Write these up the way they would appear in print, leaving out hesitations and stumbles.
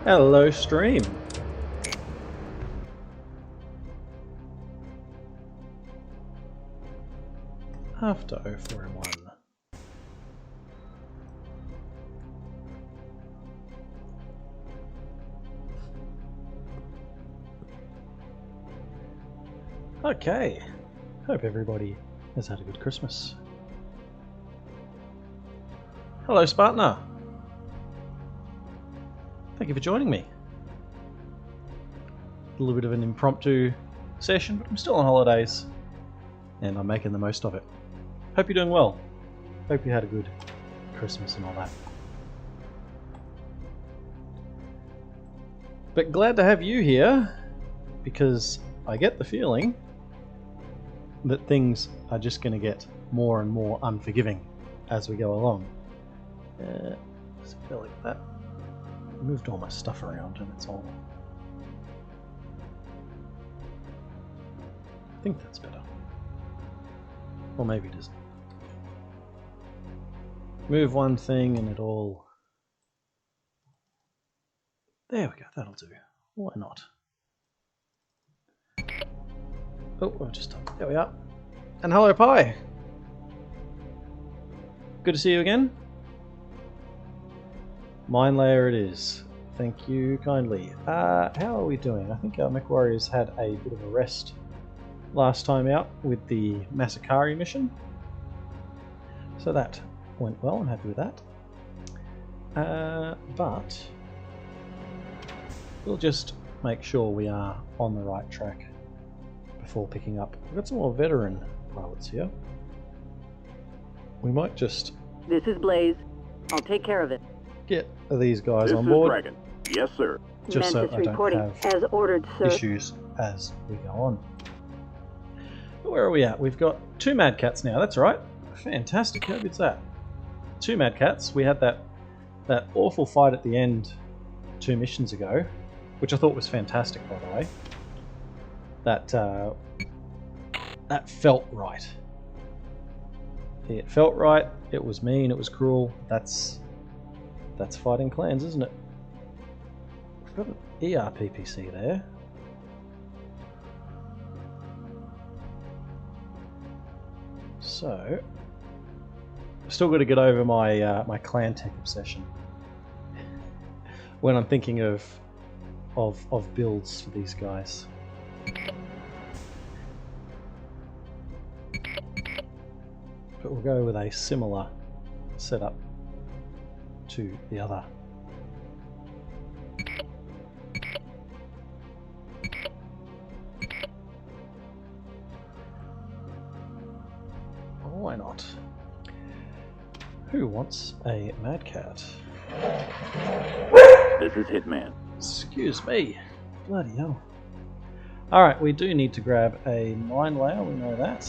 Hello, stream. After 0401. Okay. Hope everybody has had a good Christmas. Hello, Spartaner. Thank you for joining me. A little bit of an impromptu session, but I'm still on holidays and I'm making the most of it. Hope you're doing well. Hope you had a good Christmas and all that. But glad to have you here because I get the feeling that things are just going to get more and more unforgiving as we go along. Does it feel like that? I moved all my stuff around and it's all... I think that's better. Or maybe it isn't. Move one thing and it all... There we go, that'll do. Why not? Oh, I've just done. There we are. And hello, Pi! Good to see you again. Mine layer it is. Thank you kindly. How are we doing? I think our Mech Warriors had a bit of a rest last time out with the Masakari mission. So that went well, I'm happy with that. But we'll just make sure we are on the right track before picking up. We've got some more veteran pilots here. We might just... This is Blaze. I'll take care of it. Get these guys This on board. is Dragon. Yes, sir. Just so Mantis I don't reporting have as ordered, sir. issues as we go on. But where are we at? We've got 2 Mad Cats now, that's right. Fantastic, how good's that? 2 Mad Cats. We had that awful fight at the end 2 missions ago, which I thought was fantastic, by the way. That felt right. It felt right, it was mean, it was cruel. That's fighting clans, isn't it? We've got an ERPPC there. So, I've still got to get over my my clan tech obsession when I'm thinking of builds for these guys. But we'll go with a similar setup to the other. Why not? Who wants a Mad Cat? This is Hitman. Excuse me. Bloody hell. Alright, we do need to grab a mine layer, we know that.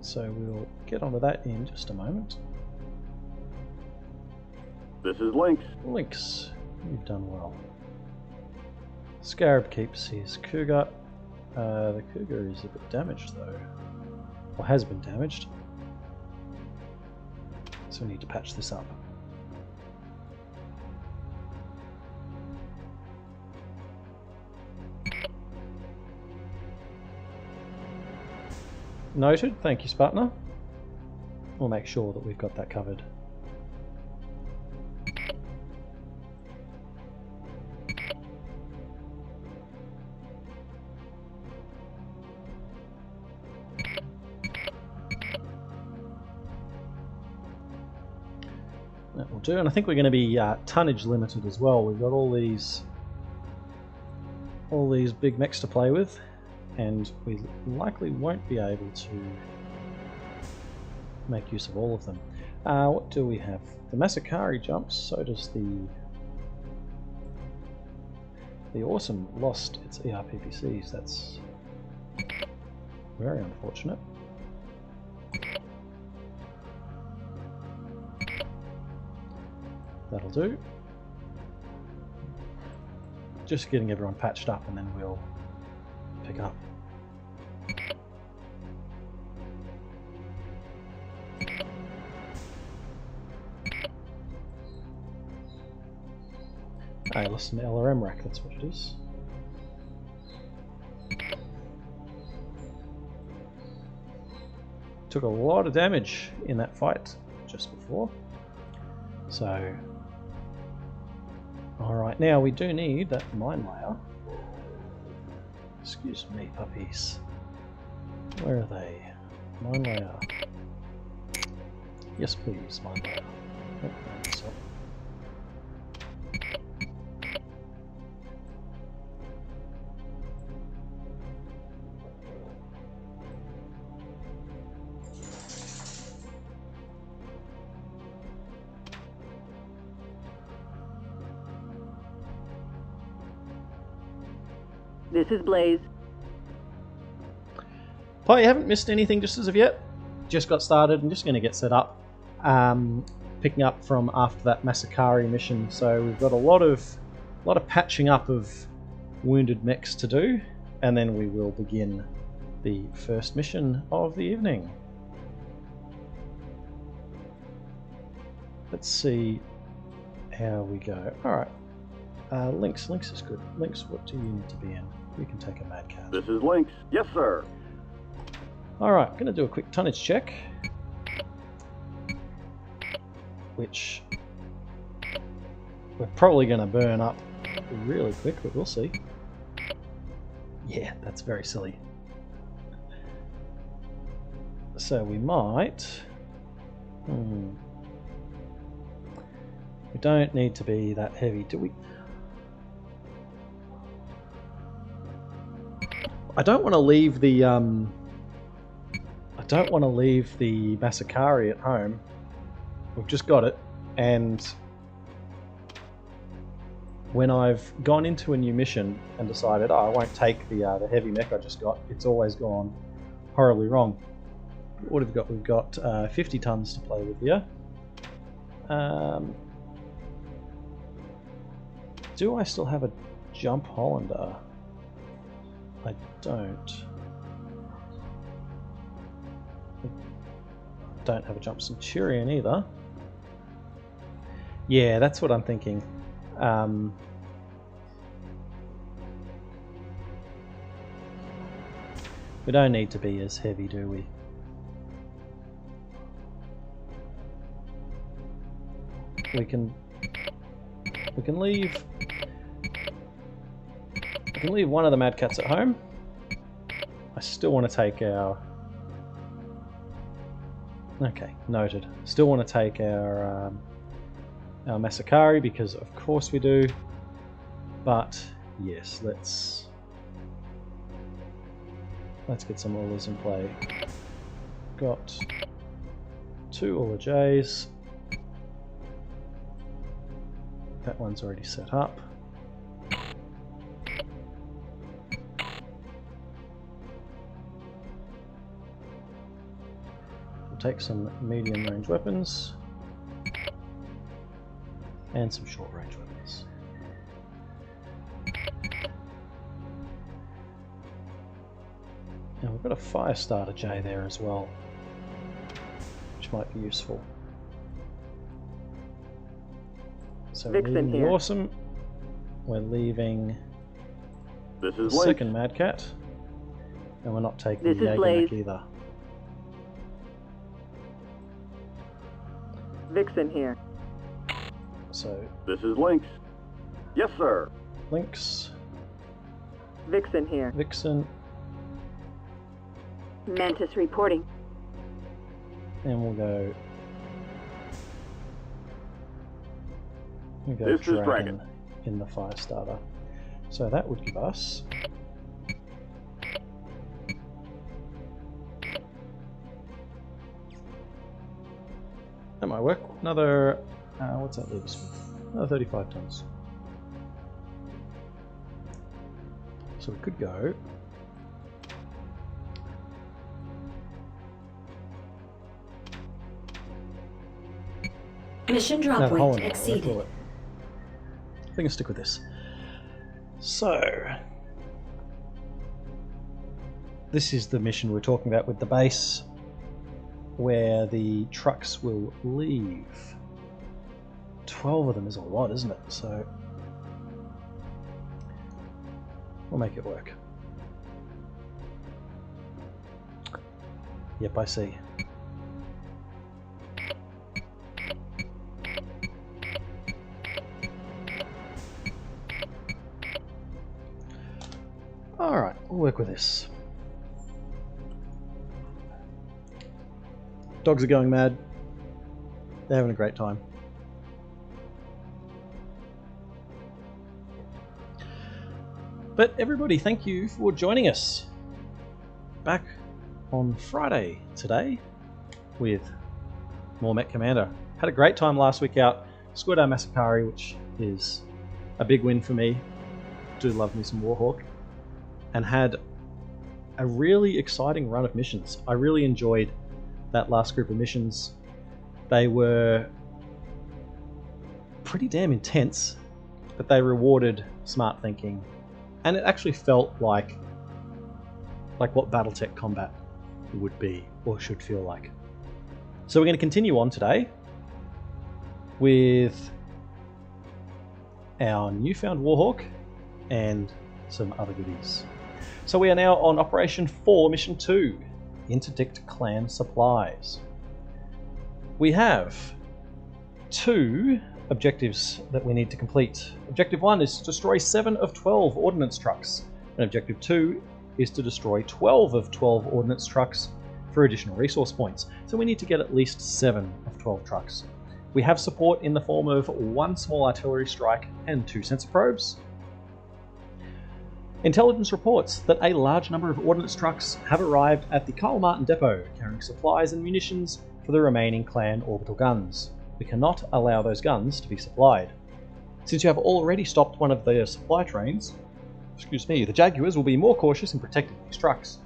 So we'll get onto that in just a moment. This is Lynx. Lynx, you've done well. Scarab keeps his Cougar. The Cougar is a bit damaged though. Or has been damaged. So we need to patch this up. Noted, thank you, Spartaner. We'll make sure that we've got that covered. That will do, and I think we're going to be tonnage limited as well. We've got all these big mechs to play with, and we likely won't be able to make use of all of them. What do we have? The Masakari jumps, so does the Awesome lost its ERPPCs. That's very unfortunate. That'll do. Just getting everyone patched up and then we'll pick up. I lost an LRM rack, that's what it is. Took a lot of damage in that fight just before. So, alright, now we do need that mine layer. Excuse me, puppies. Where are they? Mine layer. Yes, please, mine layer. Oh, no, This is Blaze. Pi, you haven't missed anything just as of yet. Just got started and just going to get set up. Picking up from after that Masakari mission, so we've got a lot of patching up of wounded mechs to do, and then we will begin the first mission of the evening. Let's see how we go. Alright. Lynx is good. Lynx, what do you need to be in? You can take a mad cat. This is Lynx. Yes, sir. Alright, I'm going to do a quick tonnage check. Which we're probably going to burn up really quick, but we'll see. Yeah, that's very silly. So we might... We don't need to be that heavy, do we? I don't want to leave the Masakari at home. We've just got it, and when I've gone into a new mission and decided, oh, I won't take the heavy mech I just got, it's always gone horribly wrong. What have we got? We've got 50 tons to play with here. Do I still have a jump Hollander? I don't. I don't have a jump Centurion either. Yeah, that's what I'm thinking. We don't need to be as heavy, do we? We can leave one of the Mad Cats at home. I still want to take our... Okay, noted. Still want to take our Masakari, because of course we do. But yes, let's get some Ullers in play. Got 2 Uller J's. That one's already set up. We'll take some medium range weapons and some short range weapons. And we've got a fire starter J there as well, which might be useful. So we're leaving the Awesome. We're leaving the second Mad Cat, and we're not taking the Jaeger either. Vixen here. So this is Lynx. Yes, sir. Lynx. Vixen here. Vixen. Mantis reporting. And we'll go. This is Dragon in the fire starter. So that would give us that might work. Another what's that leave us with? Another 35 tons. So we could go mission drop weight exceeded. I think I'll stick with this. So, this is the mission we're talking about with the base, where the trucks will leave. 12 of them is a lot, isn't it? So, We'll make it work. Yep, I see. Alright, we'll work with this. Dogs are going mad. They're having a great time. But everybody, thank you for joining us. Back on Friday today with more MechCommander. Had a great time last week out. Scored our Masakari, which is a big win for me. Do love me some Warhawk. And had a really exciting run of missions. I really enjoyed that last group of missions. They were pretty damn intense, but they rewarded smart thinking. And it actually felt like what Battletech combat would be, or should feel like. So we're going to continue on today with our newfound Warhawk and some other goodies. So we are now on Operation 4, Mission 2, Interdict Clan Supplies. We have 2 objectives that we need to complete. Objective 1 is to destroy 7 of 12 ordnance trucks, and Objective 2 is to destroy 12 of 12 ordnance trucks for additional resource points. So we need to get at least 7 of 12 trucks. We have support in the form of 1 small artillery strike and 2 sensor probes. Intelligence reports that a large number of ordnance trucks have arrived at the Karl Martin depot, carrying supplies and munitions for the remaining clan orbital guns. We cannot allow those guns to be supplied. Since you have already stopped one of the supply trains, the Jaguars will be more cautious in protecting these trucks.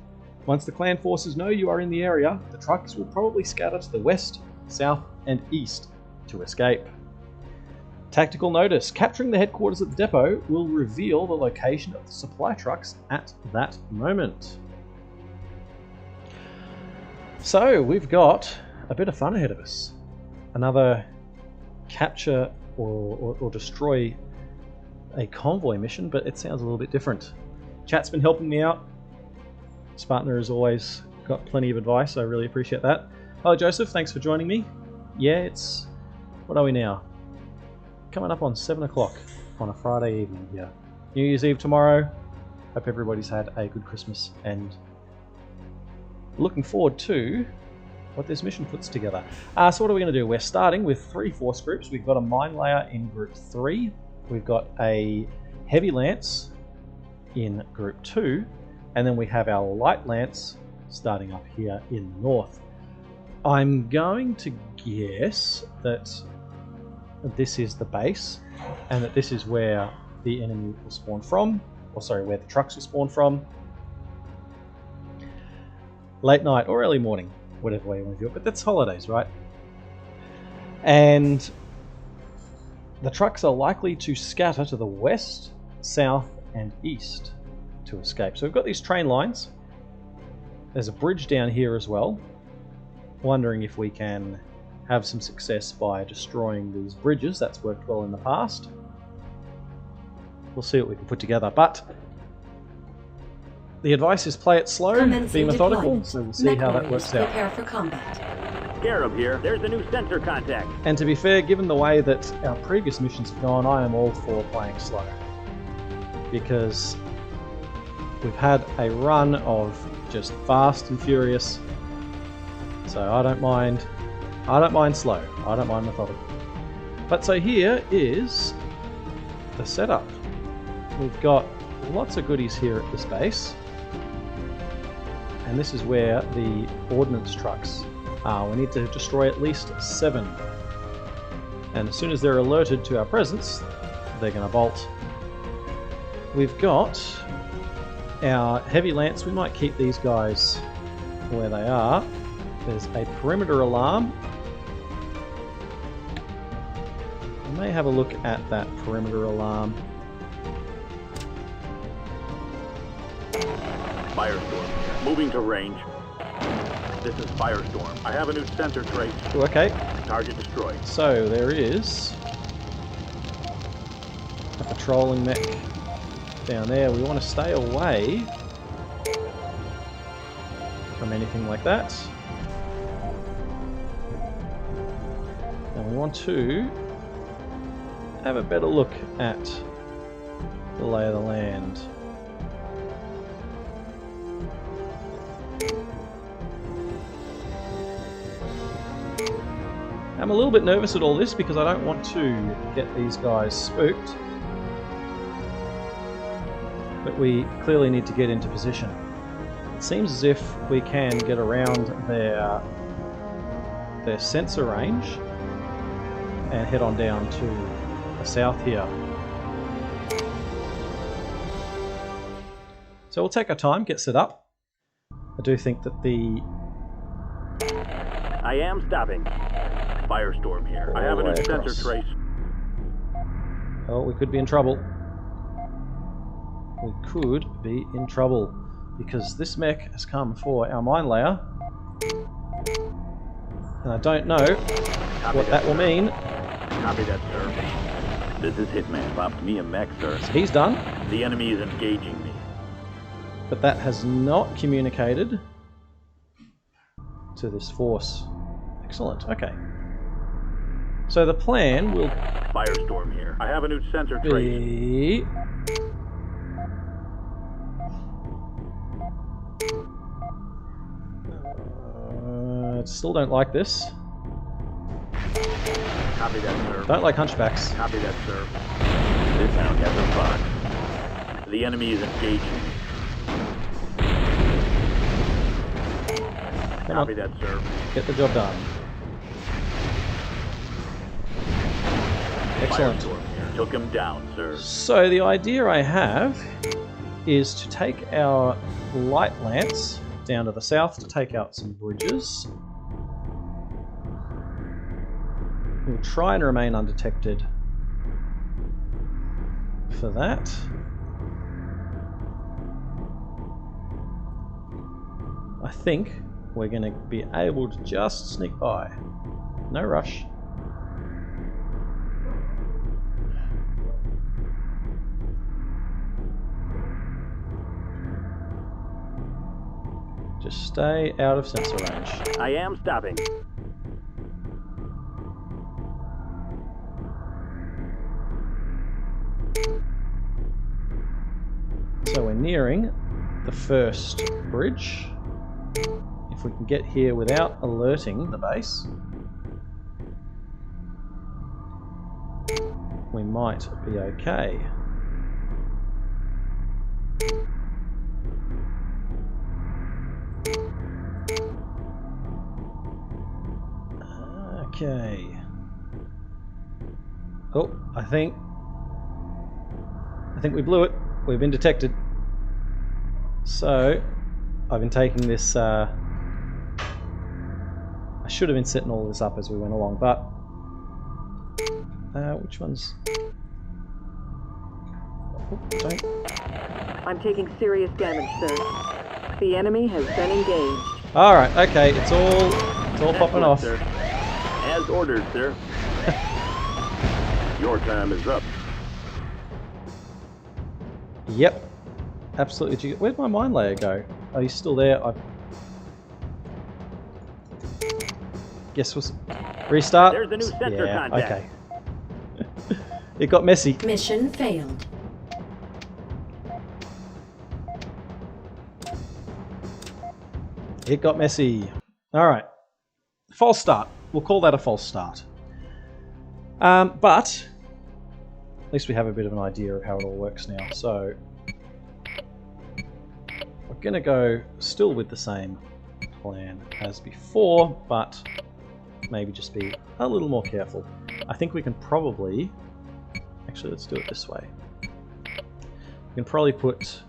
Once the clan forces know you are in the area, the trucks will probably scatter to the west, south, and east to escape. Tactical notice: capturing the headquarters at the depot will reveal the location of the supply trucks at that moment. So we've got a bit of fun ahead of us. Another capture or destroy a convoy mission, but it sounds a little bit different. Chat's been helping me out. Spartner has always got plenty of advice. I really appreciate that. Hello Joseph, thanks for joining me. Yeah, it's... what are we now? Coming up on 7 o'clock on a Friday evening here. New Year's Eve tomorrow. Hope everybody's had a good Christmas and looking forward to what this mission puts together. So what are we going to do? We're starting with 3 force groups. We've got a mine layer in group 3. We've got a heavy lance in group 2. And then we have our light lance starting up here in the north. I'm going to guess that this is the base and that this is where the enemy will spawn from. Or sorry, where the trucks will spawn from. Late night or early morning, whatever way you want to view it, but that's holidays, right? And the trucks are likely to scatter to the west, south, and east to escape. So we've got these train lines. There's a bridge down here as well. Wondering if we can have some success by destroying these bridges. That's worked well in the past. We'll see what we can put together, but the advice is play it slow, be methodical, so we'll see how that works out. Prepare for combat. Scarab here. There's a new sensor contact. And to be fair, given the way that our previous missions have gone, I am all for playing slow. Because we've had a run of just fast and furious. So I don't mind slow. I don't mind methodical. But so here is the setup. We've got lots of goodies here at this base. And this is where the ordnance trucks are. We need to destroy at least 7. And as soon as they're alerted to our presence, they're going to bolt. We've got our heavy lance. We might keep these guys where they are. There's a perimeter alarm. We may have a look at that perimeter alarm. Firestorm. Moving to range. This is Firestorm. I have a new sensor trace. Ooh, okay. Target destroyed. So there is a patrolling mech down there. We want to stay away from anything like that. And we want to have a better look at the lay of the land. I'm a little bit nervous at all this because I don't want to get these guys spooked. But we clearly need to get into position. It seems as if we can get around their sensor range and head on down to the south here. So we'll take our time, get set up. I do think that the... I am stopping. Firestorm here. I have a new sensor trace. Oh, we could be in trouble. We could be in trouble because this mech has come for our mine layer. And I don't know what that will mean. Copy that, sir. This is Hitman. Bombed me a mech, sir. So he's done. The enemy is engaging me. But that has not communicated to this force. Excellent. Okay. So the plan will Firestorm here. I have a new sensor trace. be still don't like this. Copy that, sir. Don't like hunchbacks. Copy that, sir. This hound has a box. The enemy is engaging me. Come on. Copy that, sir. Get the job done. Excellent. Firestorm here. Took him down, sir. So the idea I have is to take our light lance down to the south to take out some bridges. We'll try and remain undetected for that. I think we're going to be able to just sneak by. No rush. Just stay out of sensor range. I am stopping. So we're nearing the first bridge. If we can get here without alerting the base, we might be okay. Okay. Oh, I think we blew it. We've been detected. So, I've been taking this, I should have been setting all this up as we went along, but which ones? Oh, don't. I'm taking serious damage, sir. The enemy has been engaged. Alright, okay, it's all popping off. Sir. As ordered, sir. Your time is up. Yep. Absolutely. Where'd my mine layer go? Oh, he's still there. I guess we'll restart. There's a new sensor contact. Okay. It got messy. Mission failed. It got messy. Alright. False start. We'll call that a false start. But at least we have a bit of an idea of how it all works now. So we're going to go still with the same plan as before, but maybe just be a little more careful. I think we can probably... Actually, let's do it this way. We can probably put...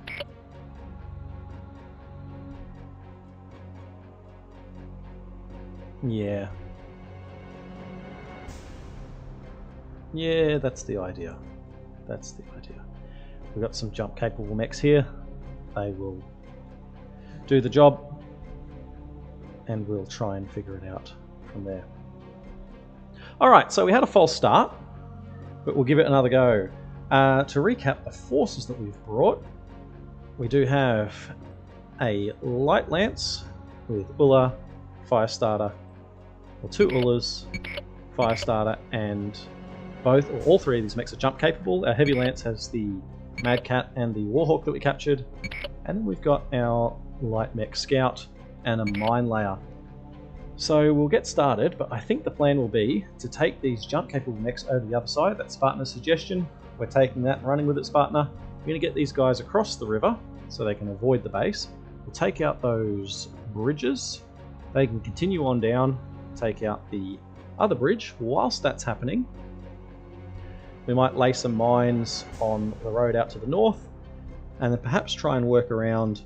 Yeah. Yeah, that's the idea. That's the idea. We've got some jump capable mechs here. They will do the job, and we'll try and figure it out from there. Alright, so we had a false start, but we'll give it another go. To recap the forces that we've brought, we do have a light lance with Ulla, Firestarter, or 2 Ullas, Firestarter, and all 3 of these mechs are jump capable. Our heavy lance has the Mad Cat and the Warhawk that we captured, and then we've got our light mech Scout and a mine layer. So we'll get started, but I think the plan will be to take these jump capable mechs over the other side. That's Spartana's suggestion. We're taking that and running with it, Spartana. We're going to get these guys across the river so they can avoid the base. We'll take out those bridges. They can continue on down, take out the other bridge. Whilst that's happening, we might lay some mines on the road out to the north, and then perhaps try and work around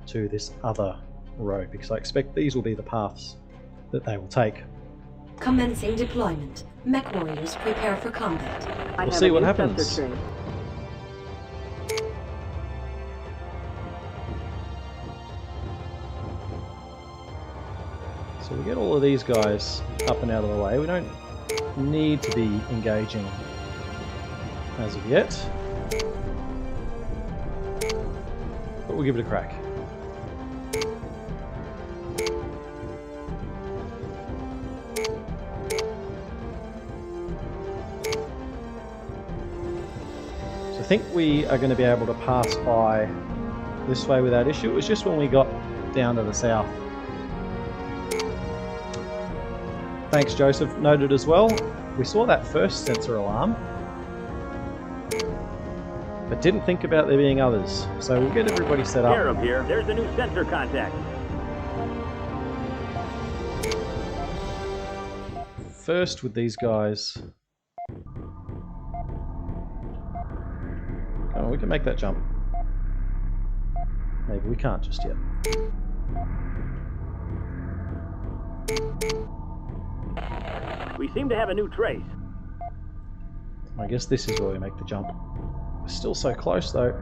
to this other road, because I expect these will be the paths that they will take. Commencing deployment. Mech warriors prepare for combat. We'll see what happens. So we get all of these guys up and out of the way. We don't need to be engaging as of yet, but we'll give it a crack. I think we are going to be able to pass by this way without issue. It was just when we got down to the south. Thanks, Joseph. Noted as well. We saw that first sensor alarm, but didn't think about there being others. So we'll get everybody set up. Scarab here. There's a new sensor contact. First with these guys. Oh, we can make that jump. Maybe we can't just yet. We seem to have a new trace. I guess this is where we make the jump. We're still so close though.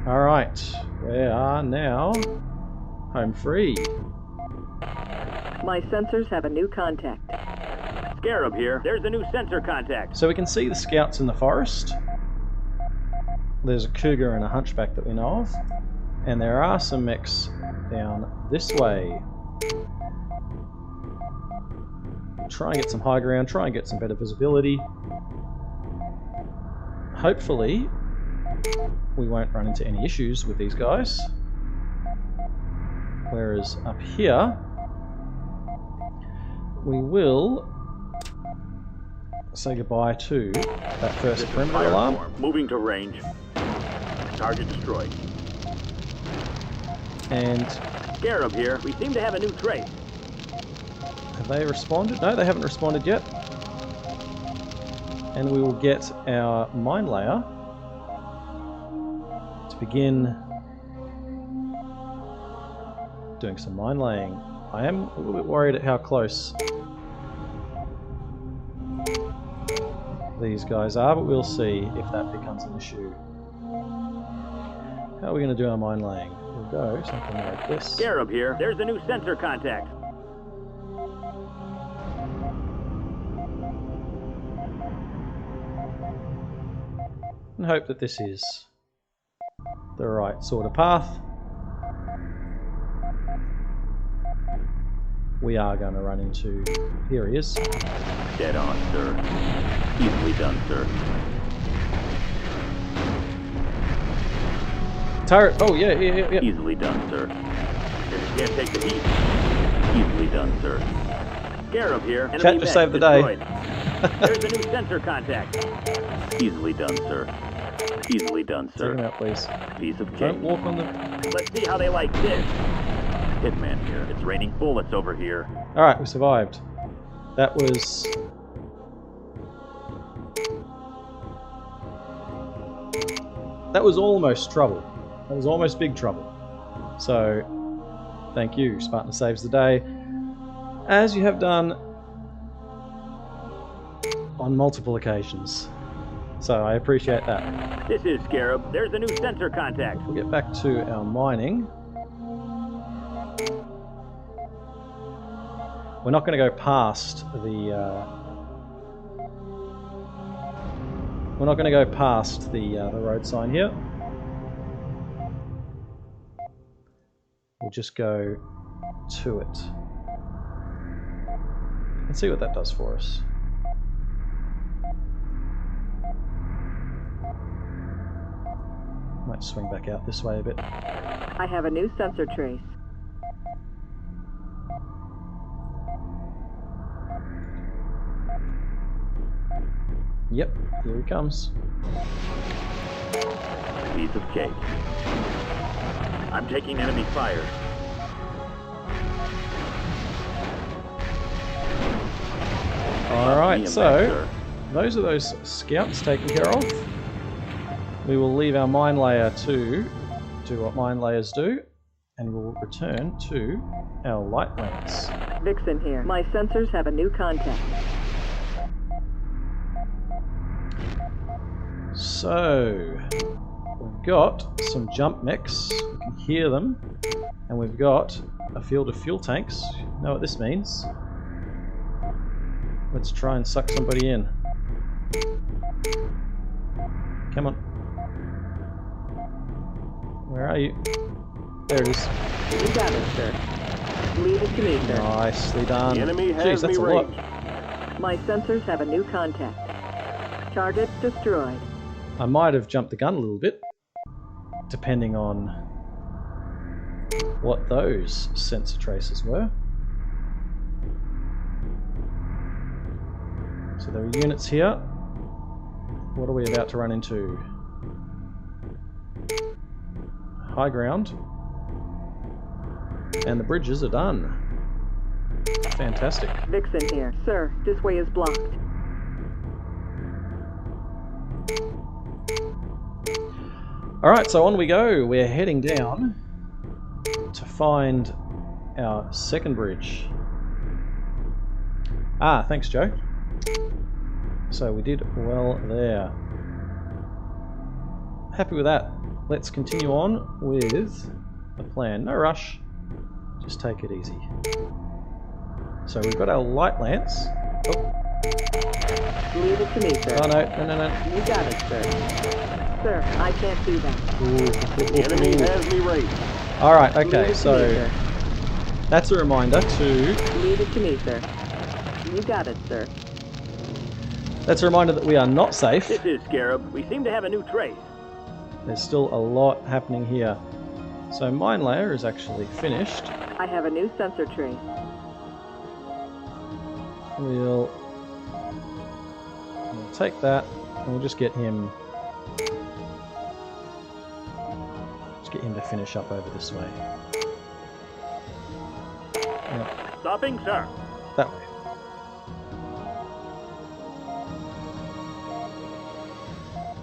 Alright, we are now home free. My sensors have a new contact. Scarab here. There's a new sensor contact. So we can see the scouts in the forest. There's a cougar and a hunchback that we know of. And there are some mechs down this way. Try and get some high ground, try and get some better visibility. Hopefully we won't run into any issues with these guys. Whereas up here we will say goodbye to that first perimeter alarm. Moving to range. Target destroyed. And Scarab here. We seem to have a new trace. have they responded? No, they haven't responded yet. And we will get our mine layer to begin doing some mine laying. I am a little bit worried at how close these guys are, but we'll see if that becomes an issue. How are we going to do our mine laying? We'll go something like this. Scarab here. There's a new sensor contact. And hope that this is the right sort of path. We are going to run into... Here he is. Dead on, sir. Easily done, sir. Turret! Oh, yeah. Easily done, sir. You can't take the heat. Easily done, sir. Scarab here. Chat just saved the day. There's a new sensor contact. Easily done, sir. Easily done, sir. Take him out, please. Piece of cake. Don't walk on the... Let's see how they like this. Hitman here. It's raining bullets over here. Alright, we survived. That was... That was almost trouble. That was almost big trouble. So, thank you, Spartan Saves the Day. As you have done on multiple occasions. So I appreciate that. This is Scarab. There's a new sensor contact. We'll get back to our mining. We're not going to go past the... we're not going to go past the road sign here. We'll just go to it. And see what that does for us. Might swing back out this way a bit. I have a new sensor trace. Yep, here he comes. Piece of cake. I'm taking enemy fire. Alright, so those are those scouts taken care of. We will leave our mine layer to do what mine layers do, and we'll return to our light lamps. Vixen here. My sensors have a new contact. So, we've got some jump mechs, you can hear them, and we've got a field of fuel tanks. You know what this means? Let's try and suck somebody in. Come on. Where are you? There it is. You got it, sir. Leave it to me, sir. Nicely done. The enemy has Jeez, that's me a lot. ranged. My sensors have a new contact. Target destroyed. I might have jumped the gun a little bit, depending on what those sensor traces were. So there are units here. What are we about to run into? High ground. And the bridges are done. Fantastic. Vixen here. Sir, this way is blocked. Alright, so on we go. We're heading down to find our second bridge. Ah, thanks, Joe. So we did well there. Happy with that. Let's continue on with the plan. No rush. Just take it easy. So we've got our light lance. Oh, Leave it to me, sir. oh no. You got it, sir. Sir, I can't do that. The enemy has me ranged. Alright, Leave okay, it to so me, sir. that's a reminder to... Leave it to me, sir. You got it, sir. That's a reminder that we are not safe. This is Scarab. We seem to have a new trace. There's still a lot happening here. So mine layer is actually finished. I have a new sensor trace. We'll take that and we'll just get him to finish up over this way. Yep, Stopping, sir. that way.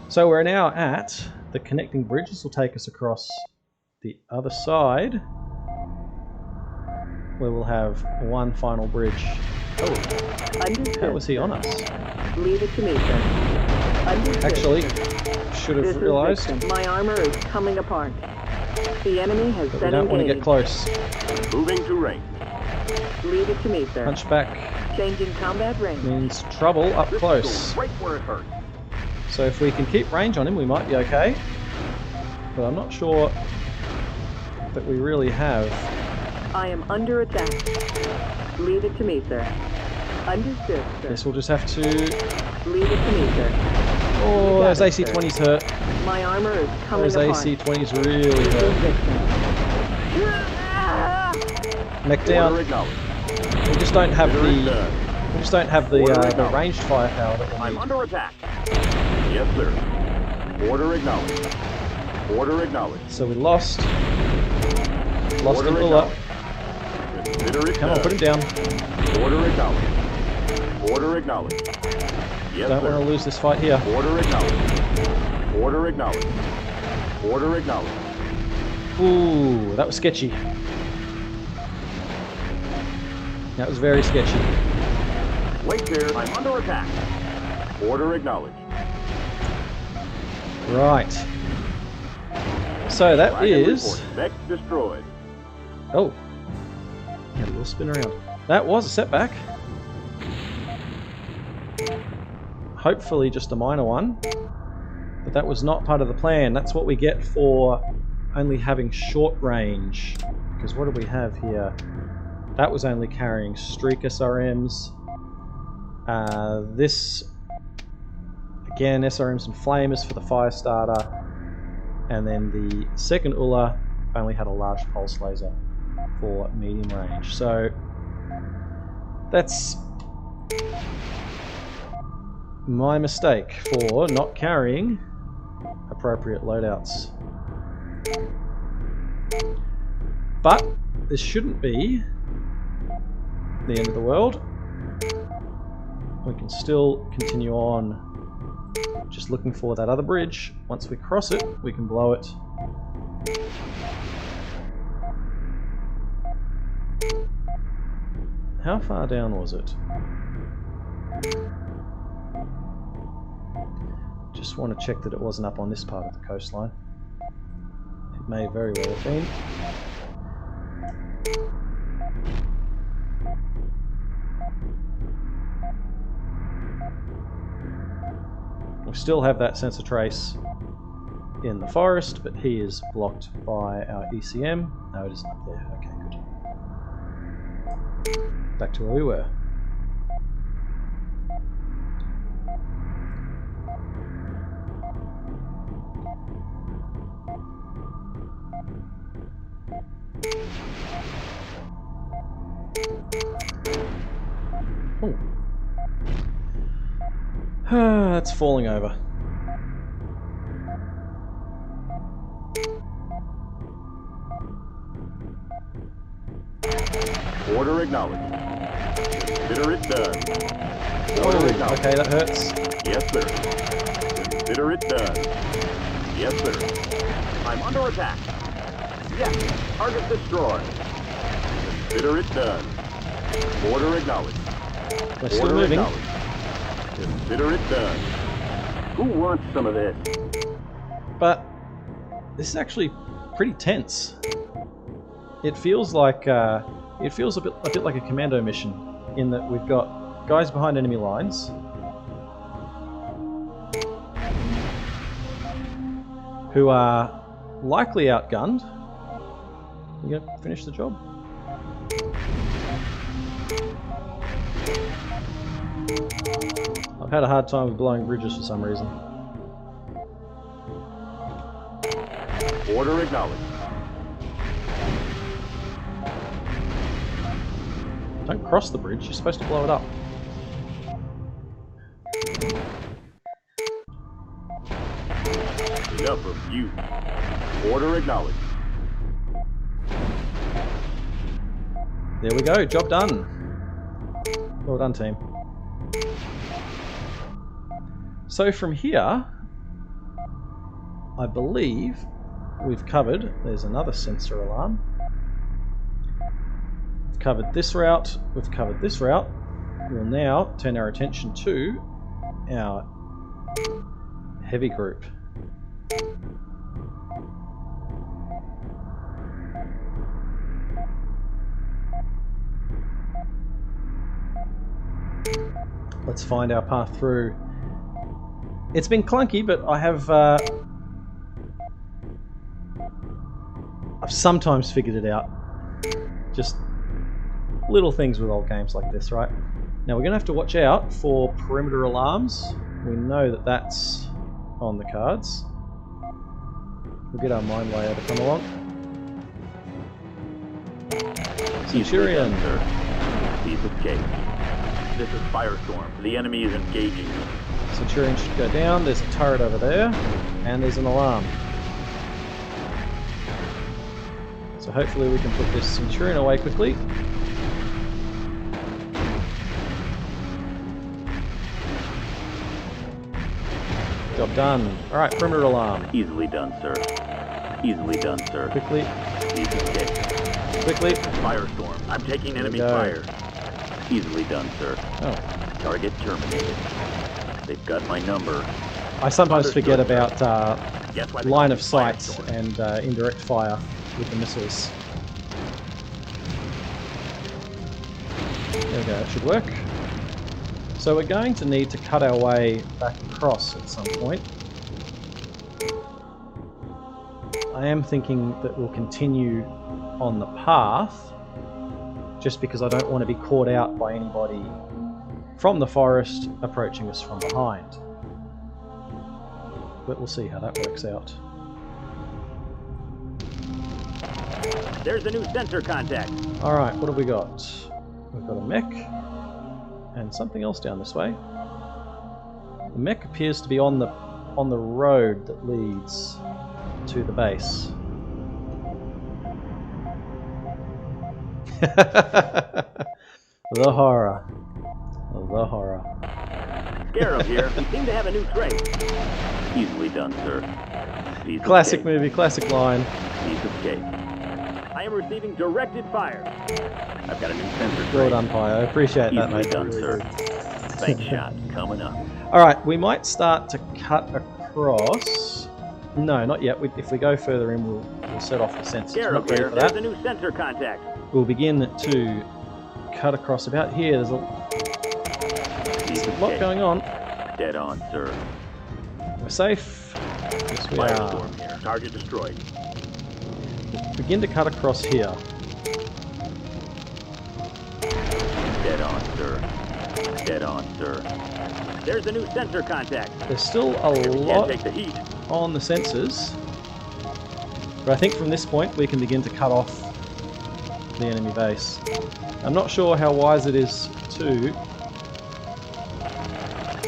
So we're now at the connecting bridge. This will take us across the other side, where we'll have one final bridge. Oh, Understood. how was he on us? Leave it to me, sir. Understood. Actually, should This have is realized, Vixen. My armor is coming apart. The enemy has but we been don't want to get engaged. close. Moving to range. Leave it to me, sir. Punch back Changing combat range. means trouble up This close. is right where it hurts. So if we can keep range on him, we might be okay. But I'm not sure that we really have. I am under attack. Leave it to me, sir. Understood, sir. Guess we'll just have to... Leave it to me, sir. Oh, got those it, sir. AC-20s hurt. My armor is coming Those apart. AC-20s really This is hurt. Vixen. Mech Order down. acknowledged. We just don't have Order the... done. We just don't have the Order the acknowledged. ranged firepower that we I'm need. under attack. Yes, sir. Order acknowledged. Order acknowledged. So we lost Order him all up. acknowledged. Consider it Come on, done. put him down. Order acknowledged. Order acknowledged. Yes, Don't sir. want to lose this fight here. Order acknowledged. Order acknowledged. Order acknowledged. Ooh, that was sketchy. That was very sketchy. Wait there. I'm under attack. Order acknowledged. Right. So that Wagon is... report. Mech destroyed. Oh. Had a little spin around. That was a setback. Hopefully just a minor one. But that was not part of the plan. That's what we get for only having short range. Because what do we have here? That was only carrying streak SRMs. This, again, SRMs and flamers for the fire starter. And then the second ULA only had a large pulse laser for medium range. So that's my mistake for not carrying appropriate loadouts. But this shouldn't be the end of the world. We can still continue on, just looking for that other bridge. Once we cross it, we can blow it. How far down was it? Just want to check that it wasn't up on this part of the coastline. It may very well have been. We still have that sensor trace in the forest, but he is blocked by our ECM. No, it isn't up there. Okay, good. Back to where we were. Oh. It's falling over. Order acknowledged. Consider it done. Order acknowledged. Okay, that hurts. Yes, sir. Consider it done. Yes, sir. I'm under attack. Yes. Target destroyed. Consider it done. Order acknowledged. We're still Order moving. acknowledged. Consider it done. Who wants some of this? But this is actually pretty tense. It feels like a bit like a commando mission, in that we've got guys behind enemy lines who are likely outgunned. You gonna finish the job? I've had a hard time with blowing bridges for some reason. Order acknowledged. Don't cross the bridge, you're supposed to blow it up. Enough of you. Order acknowledged. There we go, job done. Well done, team. So from here, I believe we've covered, there's another sensor alarm. We've covered this route, we've covered this route. We'll now turn our attention to our heavy group. Let's find our path through. It's been clunky, but I have I've sometimes figured it out. Just little things with old games like this, right? Now we're going to have to watch out for perimeter alarms. We know that that's on the cards. We'll get our mine layer to come along. Centurion. He's escaped. This is Firestorm. The enemy is engaging. Centurion should go down. There's a turret over there, and there's an alarm. So hopefully we can put this Centurion away quickly. Job done. Alright, perimeter alarm. Easily done, sir. Easily done, sir. Quickly. He's escaped. Quickly. Firestorm. I'm taking enemy go. fire. Easily done, sir. Oh. Target terminated. They've got my number. I sometimes forget about Guess why they line call of me sight Firestorm. and indirect fire with the missiles. There we go, that should work. So we're going to need to cut our way back across at some point. I am thinking that we'll continue on the path, just because I don't want to be caught out by anybody from the forest approaching us from behind. But we'll see how that works out. There's a new sensor contact. Alright, what have we got? We've got a mech and something else down this way. The mech appears to be on the road that leads to the base. The horror. The horror. Scarab here. We seem to have a new trait. Easily done, sir. Piece of Classic cake. movie, classic line. Piece of cake. I am receiving directed fire. I've got a new sensor trait. Well done, Pi. I appreciate that, Easily mate. done, sir. Bank shot coming up. Alright, we might start to cut across. No, not yet. If we go further in, we'll set off the sensors. We're Scarab not ready here. for There's that. a new sensor contact. We'll begin to cut across about here. There's a Piece of lot cake. going on. Dead on, sir. We're safe. Yes, we are. Firestorm here. Target destroyed. Begin to cut across here. Dead on, sir. Dead on, sir. There's a new sensor contact. There's still a We can't lot take the heat. on the sensors, but I think from this point we can begin to cut off the enemy base. I'm not sure how wise it is to.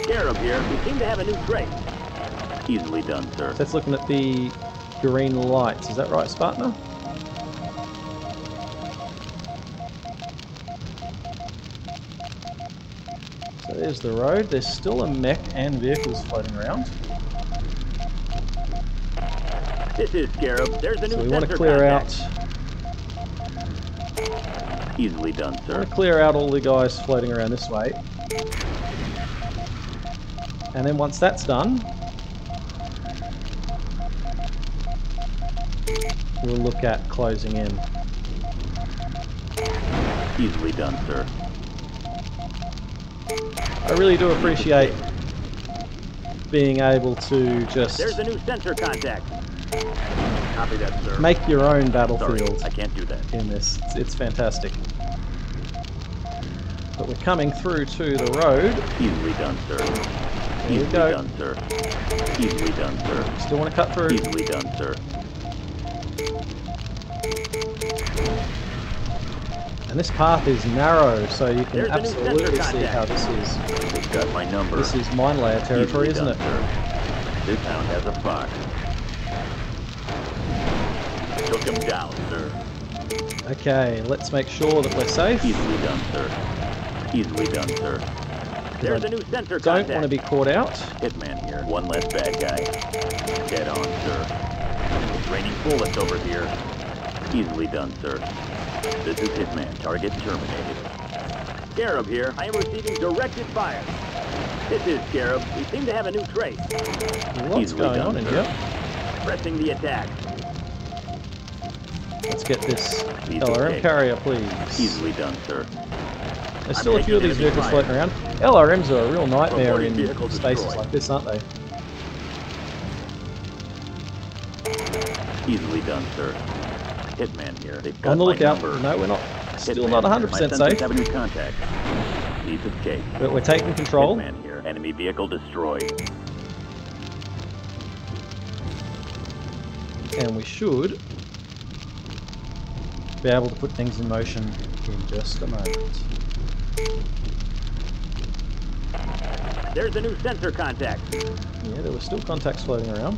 Scarab here. We seem to have a new trait. Easily done, sir. That's looking at the green lights. Is that right, Spartner? So there's the road. There's still a mech and vehicles floating around. This is Scarab. There's a new So we sensor want to clear contact. out. Easily done, I sir. want to clear out all the guys floating around this way. And then once that's done, we'll look at closing in. Easily done, sir. I really do appreciate being able to just There's a new sensor contact. Copy that, sir. make your own Sorry, battlefield I can't do that. in this. It's fantastic. But we're coming through to the road. Easily done, sir. There we Easily go. done, sir. Easily done, sir. Still want to cut through. Easily done, sir. And this path is narrow, so you can There's a new absolutely sensor see how contact. this is. It's got my number. This is mine layer territory, Easily isn't done, it? Sir. This town has a fox. Took him down, sir. Okay, let's make sure that we're safe. Easily done, sir. Easily done, sir. There's a new sensor Don't contact. want to be caught out. Hitman here. One less bad guy. Dead on, sir. It's raining bullets over here. Easily done, sir. This is Hitman. Target terminated. Scarab here. I am receiving directed fire. This is Scarab. We seem to have a new trait. What's Easily going done, on in sir. here? Pressing the attack. Let's get this Piece of LRM cake. carrier, please. Easily done, sir. There's I'm still a few of taking these enemy vehicles fire. floating around. LRMs are a real nightmare Reporting in vehicle spaces destroyed. like this, aren't they? Easily done, sir. Hitman here. They've got On the my lookout. number. No, we're not. Still Hitman not here. 100% My sensors safe, have a new contact. Piece of cake. but we're taking control. Hitman here. Enemy vehicle destroyed. And we should be able to put things in motion in just a moment. There's a new sensor contact. Yeah, there were still contacts floating around.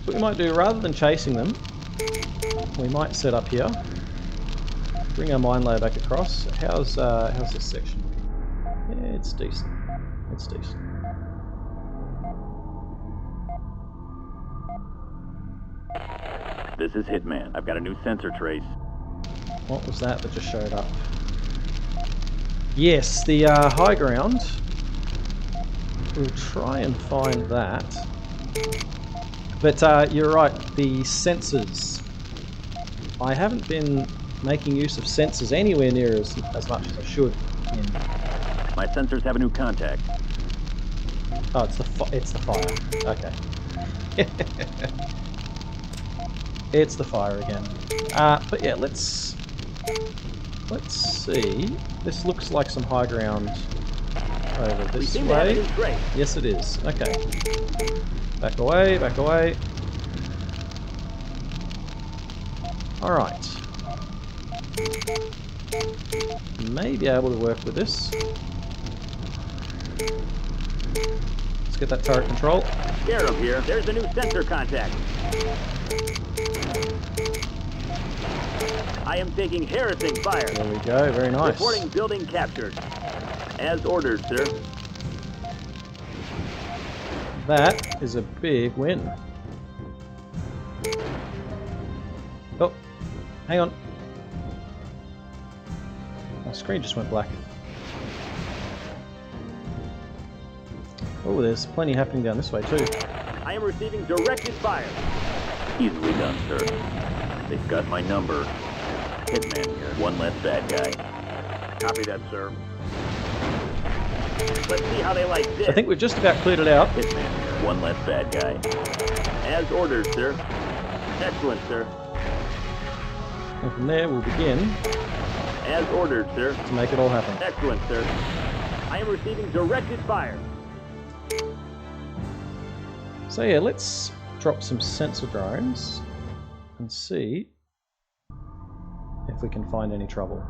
What we might do, rather than chasing them, we might set up here, bring our mine layer back across. How's this section looking? Yeah, it's decent. It's decent. This is Hitman. I've got a new sensor trace. What was that just showed up? Yes, the high ground. We'll try and find that. But you're right, the sensors. I haven't been making use of sensors anywhere near as much as I should. My sensors have a new contact. Oh, it's the fire. Okay. It's the fire again. But yeah, let's see. This looks like some high ground over this way. Yes, it is. Okay. Back away, back away. Alright. May be able to work with this. Let's get that turret control. Scarab here. There's a new sensor contact. I am taking harassing fire. There we go, very nice. Reporting building captured. As ordered, sir. That is a big win. Oh, hang on. My screen just went black. Oh, there's plenty happening down this way too. I am receiving directed fire. Easily done, sir. They've got my number. Hitman here. One less bad guy. Copy that, sir. Let's see how they like this. I think we've just about cleared it out. Hitman here. One less bad guy. As ordered, sir. Excellent, sir. And from there we'll begin As ordered, sir. to make it all happen. Excellent, sir. I am receiving directed fire. So yeah, let's drop some sensor drones and see if we can find any trouble.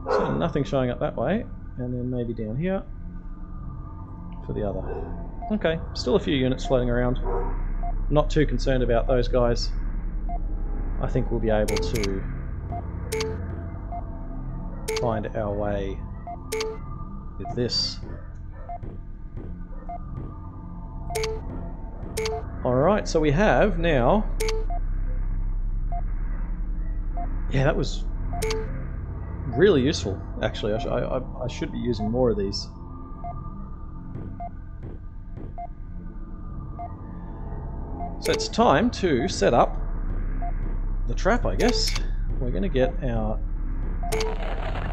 So nothing showing up that way, and then maybe down here for the other. Okay, still a few units floating around. Not too concerned about those guys. I think we'll be able to find our way with this. Alright, so we have now... Yeah, that was really useful, actually. I should be using more of these. So it's time to set up the trap, I guess. We're going to get our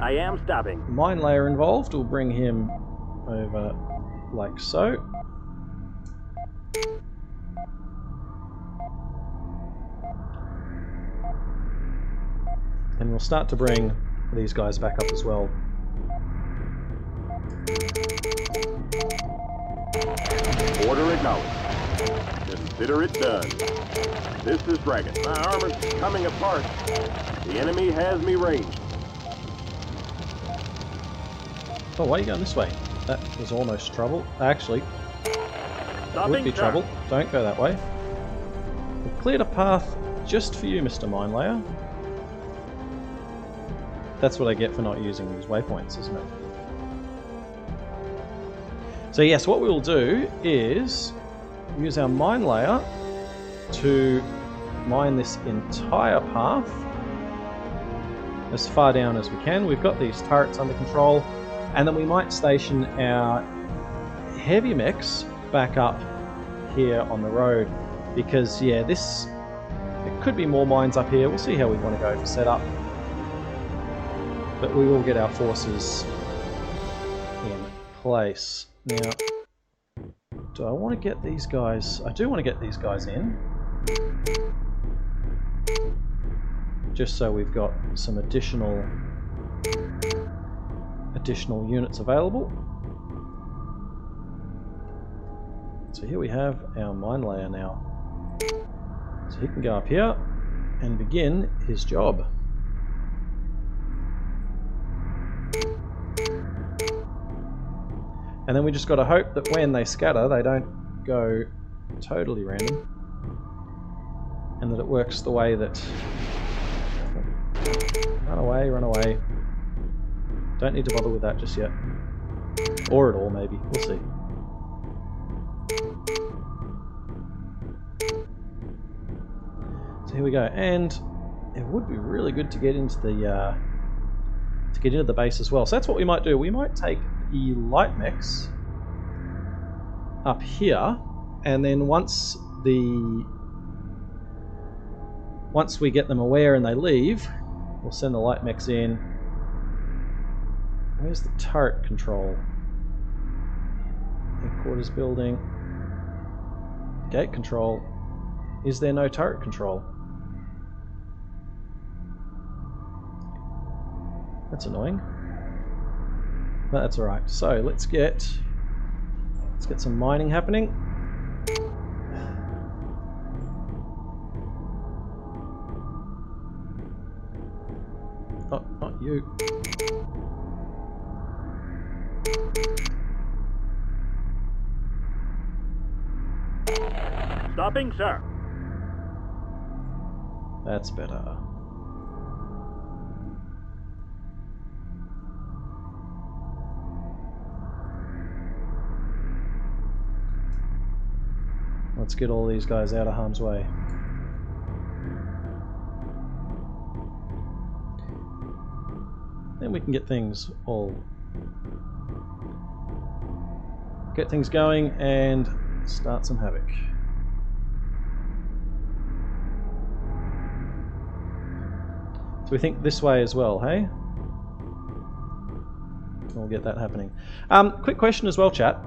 I am stopping. mine layer involved. We'll bring him over like so. And we'll start to bring these guys back up as well. Order acknowledged. Consider it done. This is Dragon. My armor's coming apart. The enemy has me ranged. Oh, why are you going this way? That was almost trouble. Actually, that would be trouble. Don't go that way. We've cleared a path just for you, Mr. Mine Layer. That's what I get for not using these waypoints, isn't it? So yes, what we will do is use our mine layer to mine this entire path as far down as we can. We've got these turrets under control, and then we might station our heavy mechs back up here on the road, because yeah, there could be more mines up here. We'll see how we want to go for setup, but we will get our forces in place. Now, do I want to get these guys? I do want to get these guys in, just so we've got some additional units available. So here we have our mine layer now. So he can go up here and begin his job. And then we just got to hope that when they scatter, they don't go totally random, and that it works the way that... Run away, run away. Don't need to bother with that just yet. Or at all, maybe. We'll see. So here we go, and it would be really good to get into the base as well. So that's what we might do. We might take light mechs up here, and then once we get them aware and they leave, we'll send the light mechs in. Where's the turret control? Headquarters building. Gate control. Is there no turret control? That's annoying. But that's alright. So let's get some mining happening. Oh, not you. Stopping, sir. That's better. Let's get all these guys out of harm's way. Then we can get things going and start some havoc. So we think this way as well, hey? We'll get that happening. Quick question as well, chat.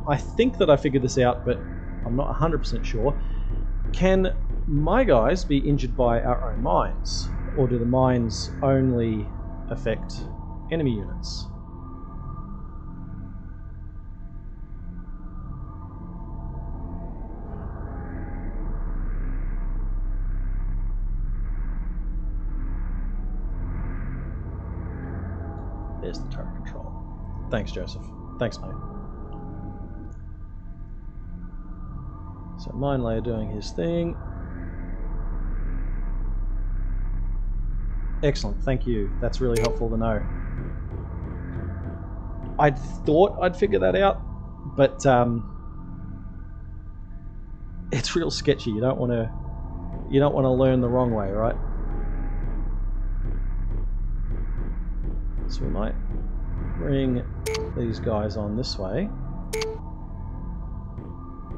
I think that I figured this out, but I'm not 100% sure. Can my guys be injured by our own mines? Or do the mines only affect enemy units? There's the turret control. Thanks, Joseph. Thanks, mate. So mine layer doing his thing. Excellent, thank you. That's really helpful to know. I thought I'd figure that out, but it's real sketchy. You don't want to learn the wrong way, right? So we might bring these guys on this way.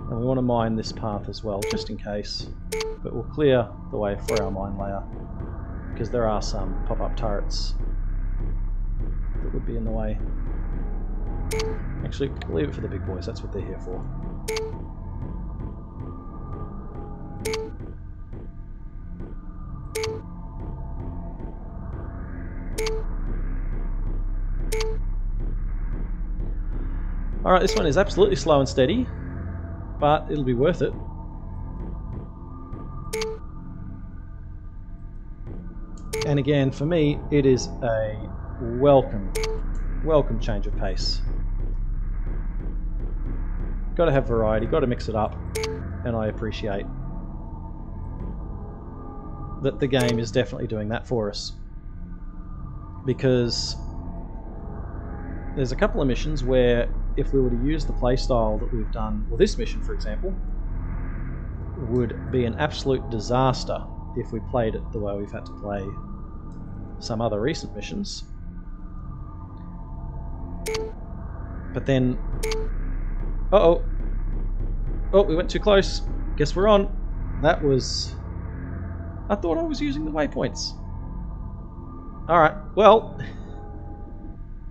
And we want to mine this path as well, just in case. But we'll clear the way for our mine layer, because there are some pop-up turrets that would be in the way. Actually, we'll leave it for the big boys, that's what they're here for. Alright, this one is absolutely slow and steady, but it'll be worth it. And again, for me, it is a welcome change of pace. Got to have variety, got to mix it up, and I appreciate that the game is definitely doing that for us. Because there's a couple of missions where if we were to use the playstyle that we've done, well, this mission, for example, would be an absolute disaster if we played it the way we've had to play some other recent missions. But then, oh, we went too close. Guess we're on. That was... I thought I was using the waypoints. Alright, well,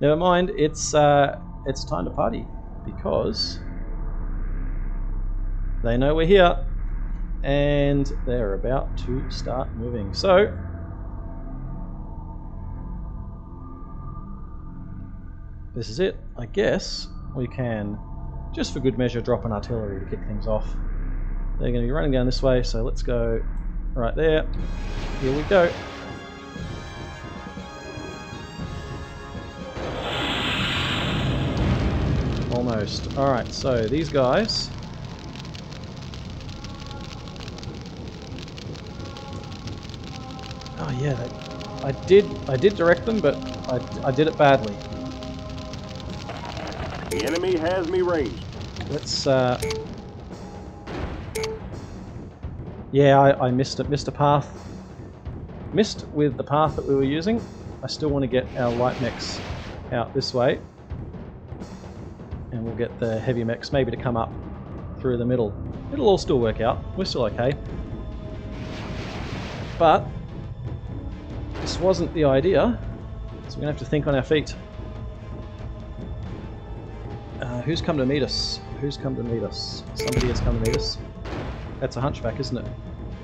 never mind. It's time to party, because they know we're here and they're about to start moving. So this is it. I guess we can, just for good measure, drop an artillery to kick things off. They're going to be running down this way, so let's go right there. Here we go. Almost. Alright, so these guys... Oh yeah, I did direct them, but I did it badly. The enemy has me ranged. Let's yeah, I missed a path. Missed with the path that we were using. I still want to get our light mechs out this way. and we'll get the heavy mechs maybe to come up through the middle. It'll all still work out. We're still okay. But this wasn't the idea, so we're going to have to think on our feet. Who's come to meet us? Who's come to meet us? Somebody has come to meet us. That's a hunchback, isn't it?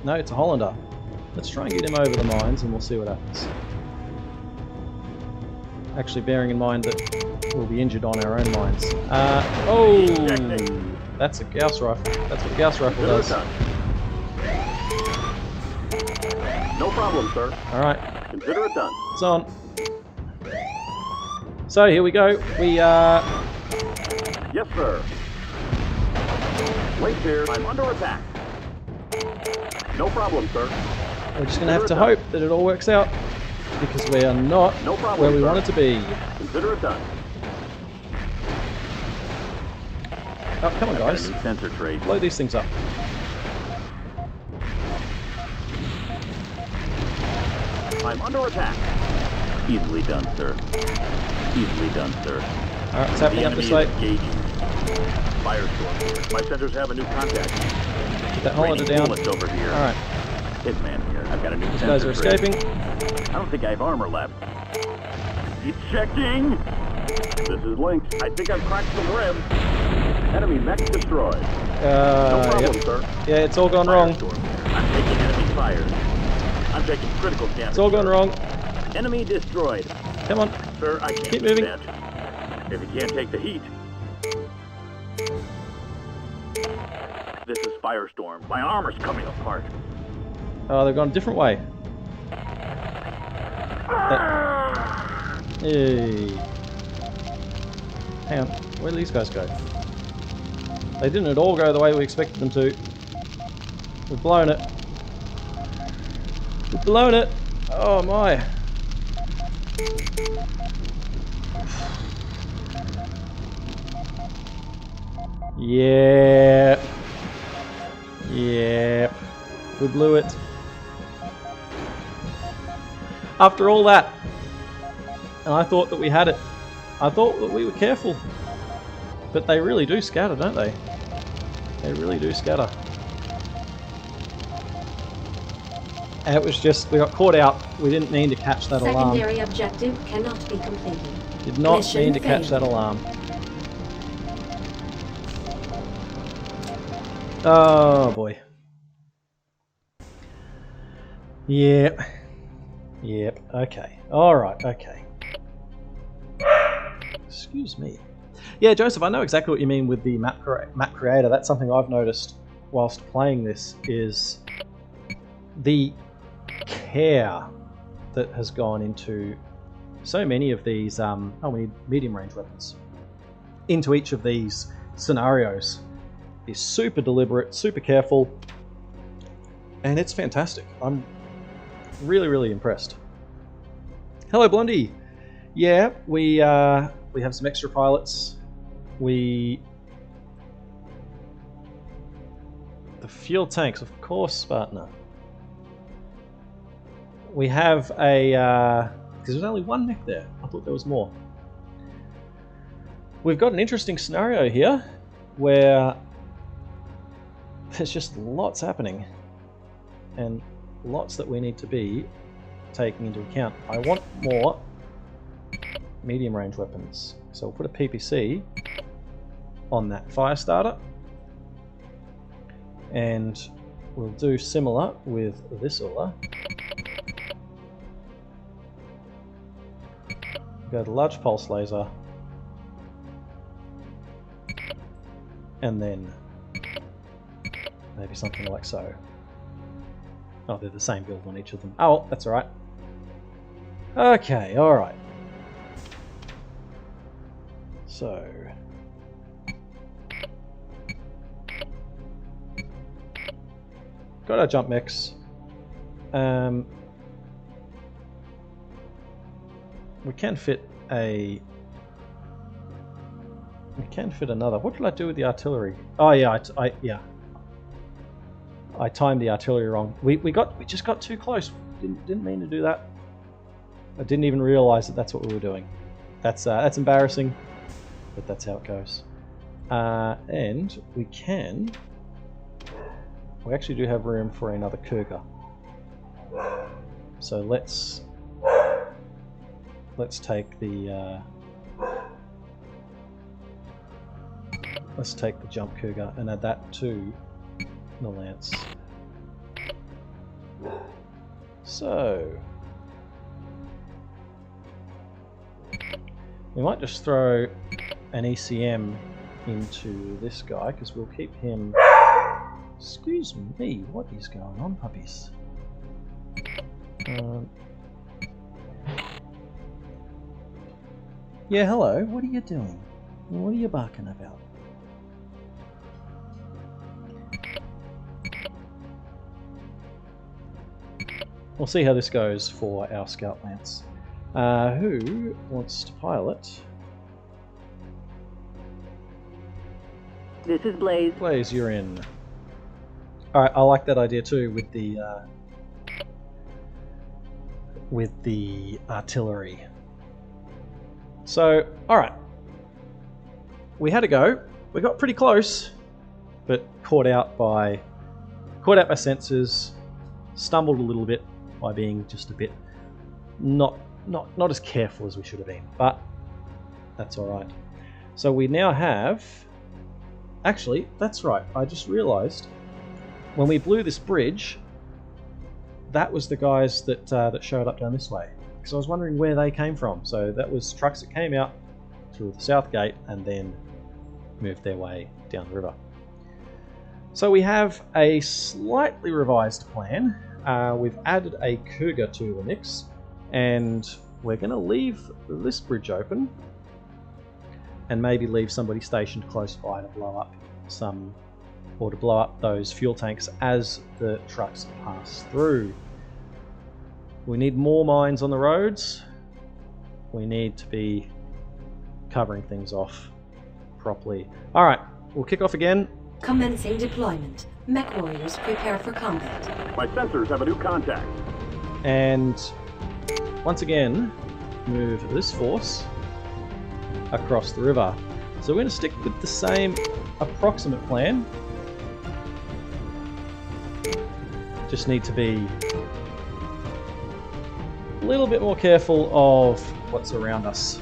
No, it's a Hollander. Let's try and get him over the mines and we'll see what happens. Actually, bearing in mind that we'll be injured on our own mines. Oh! That's a Gauss rifle. That's what a Gauss rifle does. No problem, sir. Alright. Consider it done. It's on. So here we go. We Yes, sir. Wait here. I'm under attack. No problem, sir. We're just going to have to hope that it all works out, because we are not where we wanted to be. Consider it done. Oh, come on, guys. Sensor trade. Blow these things up. I'm under attack. Easily done, sir. Easily done, sir. Alright, it's happening up this way. Firestorm. My sensors have a new contact. Get that Hollander down. Over here. Alright. Hitman here. I've got a new These sensor. guys are escaping. I don't think I have armor left. Keep checking. This is Lynx. I think I've cracked some ribs. Enemy mech destroyed. No problem, Yep. sir. Yeah, it's all gone wrong. I'm taking enemy fire. I'm taking critical damage. It's all gone wrong. Enemy destroyed. Come on. Sir, I can't Keep do moving. that. If he can't take the heat. This is Firestorm. My armor's coming apart. Oh, they've gone a different way. Hey. Hang on. Where did these guys go? They didn't at all go the way we expected them to. We've blown it. We've blown it. Oh my. Yep. Yep. We blew it. After all that. And I thought that we had it. I thought that we were careful. But they really do scatter, don't they? They really do scatter. And it was just, we got caught out. We didn't mean to catch that alarm. Secondary objective cannot be completed. Did not Mission mean to catch that failed. alarm. Oh boy. Yep. Yep. Okay. Alright, okay. Excuse me. Yeah, Joseph, I know exactly what you mean with the map creator. That's something I've noticed whilst playing this, is the care that has gone into so many of these medium range weapons. Into each of these scenarios is super deliberate, super careful, and it's fantastic. I'm really, really impressed. Hello, Blondie. Yeah, we have some extra pilots. The fuel tanks, of course, Spartaner. We have a because there's only one mech there. I thought there was more. We've got an interesting scenario here where there's just lots happening and lots that we need to be taking into account. I want more medium range weapons, so we'll put a PPC on that fire starter, and we'll do similar with this Ulla. Go to large pulse laser, and then maybe something like so. Oh, they're the same build on each of them. Oh, well, that's alright. Okay, alright. So... got our jump mechs. We can fit a... we can fit another. What did I do with the artillery? Oh yeah, I timed the artillery wrong. We just got too close. Didn't mean to do that. I didn't even realize that that's what we were doing. That's embarrassing, but that's how it goes. And we actually do have room for another Cougar. So let's take the jump Cougar and add that to the Lance. So we might just throw an ECM into this guy because we'll keep him. Excuse me, what is going on, puppies? Yeah, hello, what are you doing? What are you barking about? We'll see how this goes for our Scout Lance. Who wants to pilot? This is Blaze. Blaze, you're in. Alright, I like that idea too with the artillery. So, alright. We had a go. We got pretty close, but caught out by sensors, stumbled a little bit by being just a bit not as careful as we should have been, but that's alright. So we now have... Actually, that's right, I just realised when we blew this bridge, that was the guys that showed up down this way. Because I was wondering where they came from. So that was trucks that came out through the south gate and then moved their way down the river. So we have a slightly revised plan. We've added a Cougar to the mix, and we're going to leave this bridge open and maybe leave somebody stationed close by to blow up those fuel tanks as the trucks pass through. We need more mines on the roads. We need to be covering things off properly. Alright, we'll kick off again. Commencing deployment. Mech warriors prepare for combat. My sensors have a new contact. And once again, move this force across the river. So we're going to stick with the same approximate plan. Just need to be a little bit more careful of what's around us.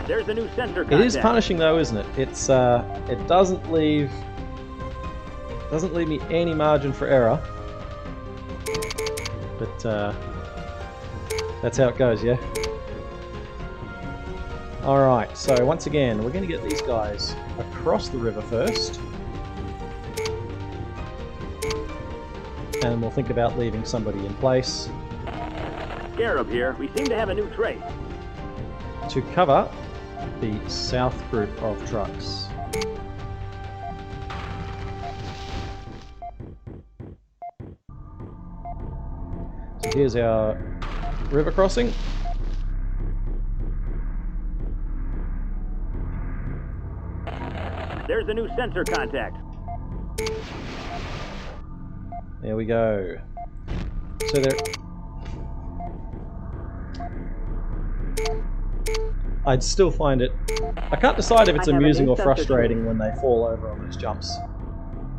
There's a new sensor contact. It is punishing though, isn't it? It's it doesn't leave me any margin for error. But that's how it goes, yeah. Alright, so once again, we're going to get these guys across the river first. And we'll think about leaving somebody in place. Scarab here. We seem to have a new trait. To cover the south group of trucks. So here's our river crossing. There's a new sensor contact. There we go. So there... I'd still find it... I can't decide if it's amusing or frustrating when they fall over on those jumps.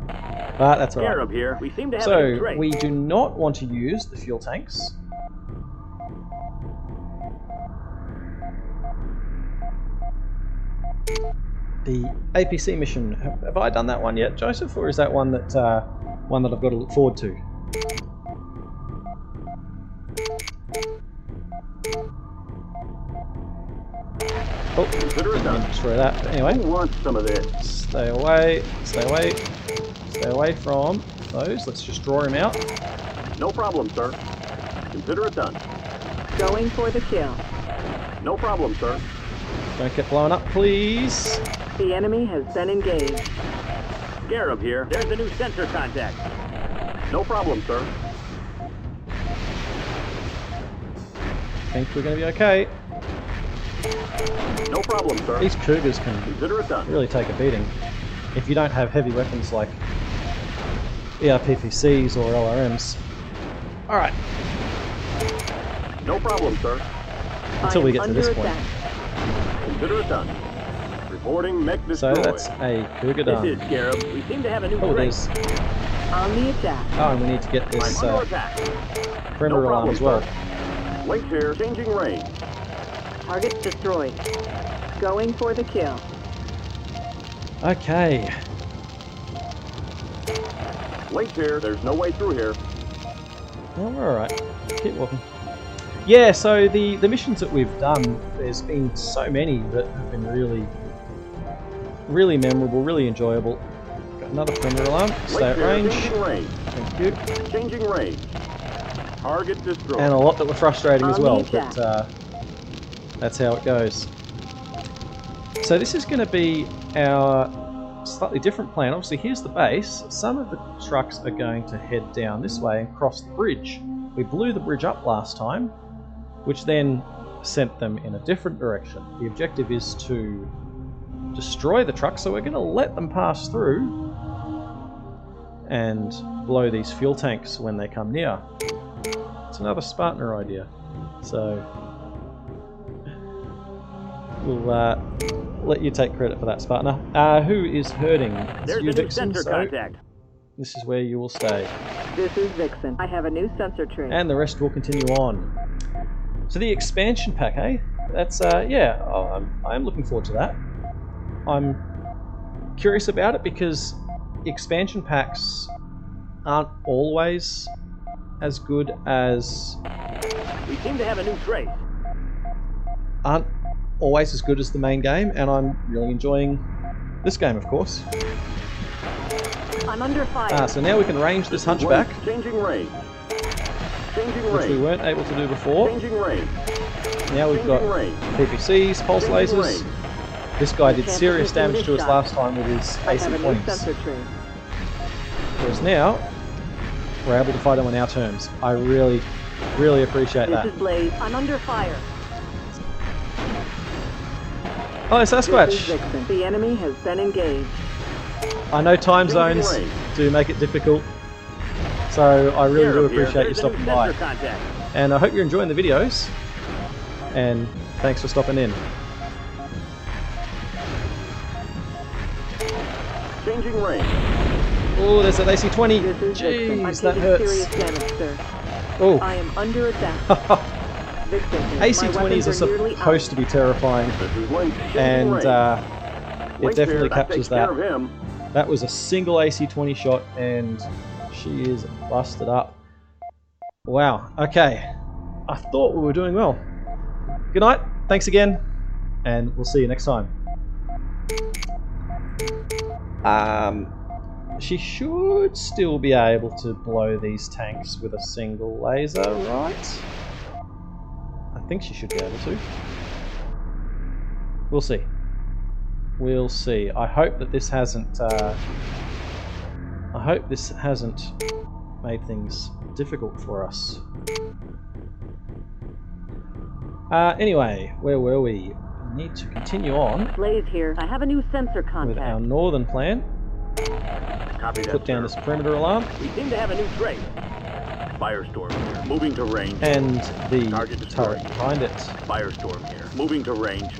But that's alright. Scarab here. We seem to have a So, new trait. we do not want to use the fuel tanks. The APC mission, have I done that one yet, Joseph, or is that one that I've got to look forward to? Oh, didn't mean to destroy that. But anyway, Who wants some of this? stay away from those. Let's just draw him out. No problem, sir. Consider it done. Going for the kill. No problem, sir. Don't get blown up, please. The enemy has been engaged. Scarab here. There's a new sensor contact. No problem, sir. Think we're going to be okay. No problem, sir. These Cougars can Consider it done. really take a beating if you don't have heavy weapons like ERPPCs or LRMs. Alright, No problem, sir. until we I get am to this under point. attack. Consider it done. Reporting mech So destroyed. that's a Cougar This done. is Scarab. We seem to have a new Oh, trace. there's... On the attack. Oh, and we need to get this I'm under attack. perimeter No alarm problem, as well. sir. Link here, changing range. Target destroyed. Going for the kill. Okay. Link here, there's no way through here. Well, we're alright. Keep walking. Yeah, so the missions that we've done, there's been so many that have been really memorable, really enjoyable. Got another perimeter alarm. Stay at range. Changing range. Thank you. Changing range. Target destroyed. And a lot that were frustrating as On well, the attack. but that's how it goes. So this is going to be our slightly different plan. Obviously, here's the base. Some of the trucks are going to head down this way and cross the bridge. We blew the bridge up last time, which then sent them in a different direction. The objective is to destroy the truck, so we're going to let them pass through and blow these fuel tanks when they come near. It's another Spartaner idea. So we'll let you take credit for that, Spartaner. Who is hurting? It's There's you, a new Vixen, sensor so contact. this is where you will stay. This is Vixen. I have a new sensor tray. And the rest will continue on. So the expansion pack, eh? That's, yeah, I'm looking forward to that. I'm curious about it because expansion packs aren't always as good as... We seem to have a new trace. aren't always as good as the main game, and I'm really enjoying this game, of course. I'm under fire. So now we can range this hunchback, Changing range. Changing which we range. weren't able to do before. Changing range. Now we've got Changing range. PPCs, pulse Changing lasers. range. This guy did Can't serious continue damage to this us shot. last time with his I have a new AC-20s. sensor tray. Whereas now, we're able to fight them on our terms. I really appreciate This that. is Blaze. I'm under fire. Oh, This is Sasquatch! Vixen. The enemy has been engaged. I know time Changing zones range. do make it difficult, so I really do Scarab here. appreciate you There's a new stopping by. sensor contact. And I hope you're enjoying the videos, and thanks for stopping in. Changing range. Oh, there's that AC-20! This is Vixen. I'm Jeez, that taking serious hurts. damage, sir. Oh, I am under attack. Vixen, my AC-20s weapons are nearly supposed to be terrifying, This is Link. Changing and range. it Link definitely here, captures takes that. care of him. That was a single AC-20 shot, and she is busted up. Wow, okay. I thought we were doing well. Good night, thanks again, and we'll see you next time. She should still be able to blow these tanks with a single laser, right? I think she should be able to. We'll see. We'll see. I hope that this hasn't made things difficult for us. Anyway, where were we? We need to continue on Blaze here. I have a new sensor with our contact. northern plan. Copy that, Put down sir. this perimeter alarm We seem to have a new trace. Firestorm here. Moving to range. and the Target destroyed. turret behind it. Firestorm here. Moving to range.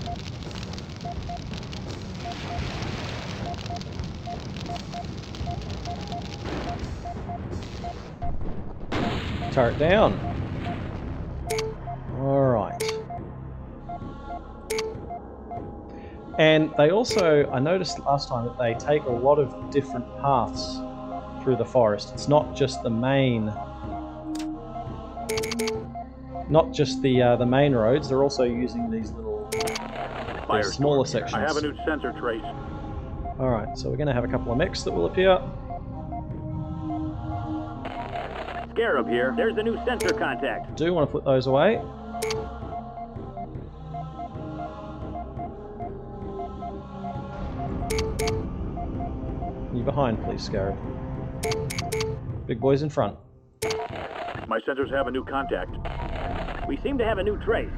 Turret down. Alright. And they also, I noticed last time that they take a lot of different paths through the forest. It's not just the main, the main roads. They're also using these little, Firestorm smaller here. sections. I have a new sensor trace. Alright, so we're going to have a couple of mechs that will appear. Scarab here. There's a new sensor contact. Do want to put those away. You behind, please, Scarab. Big boys in front. My sensors have a new contact. We seem to have a new trace.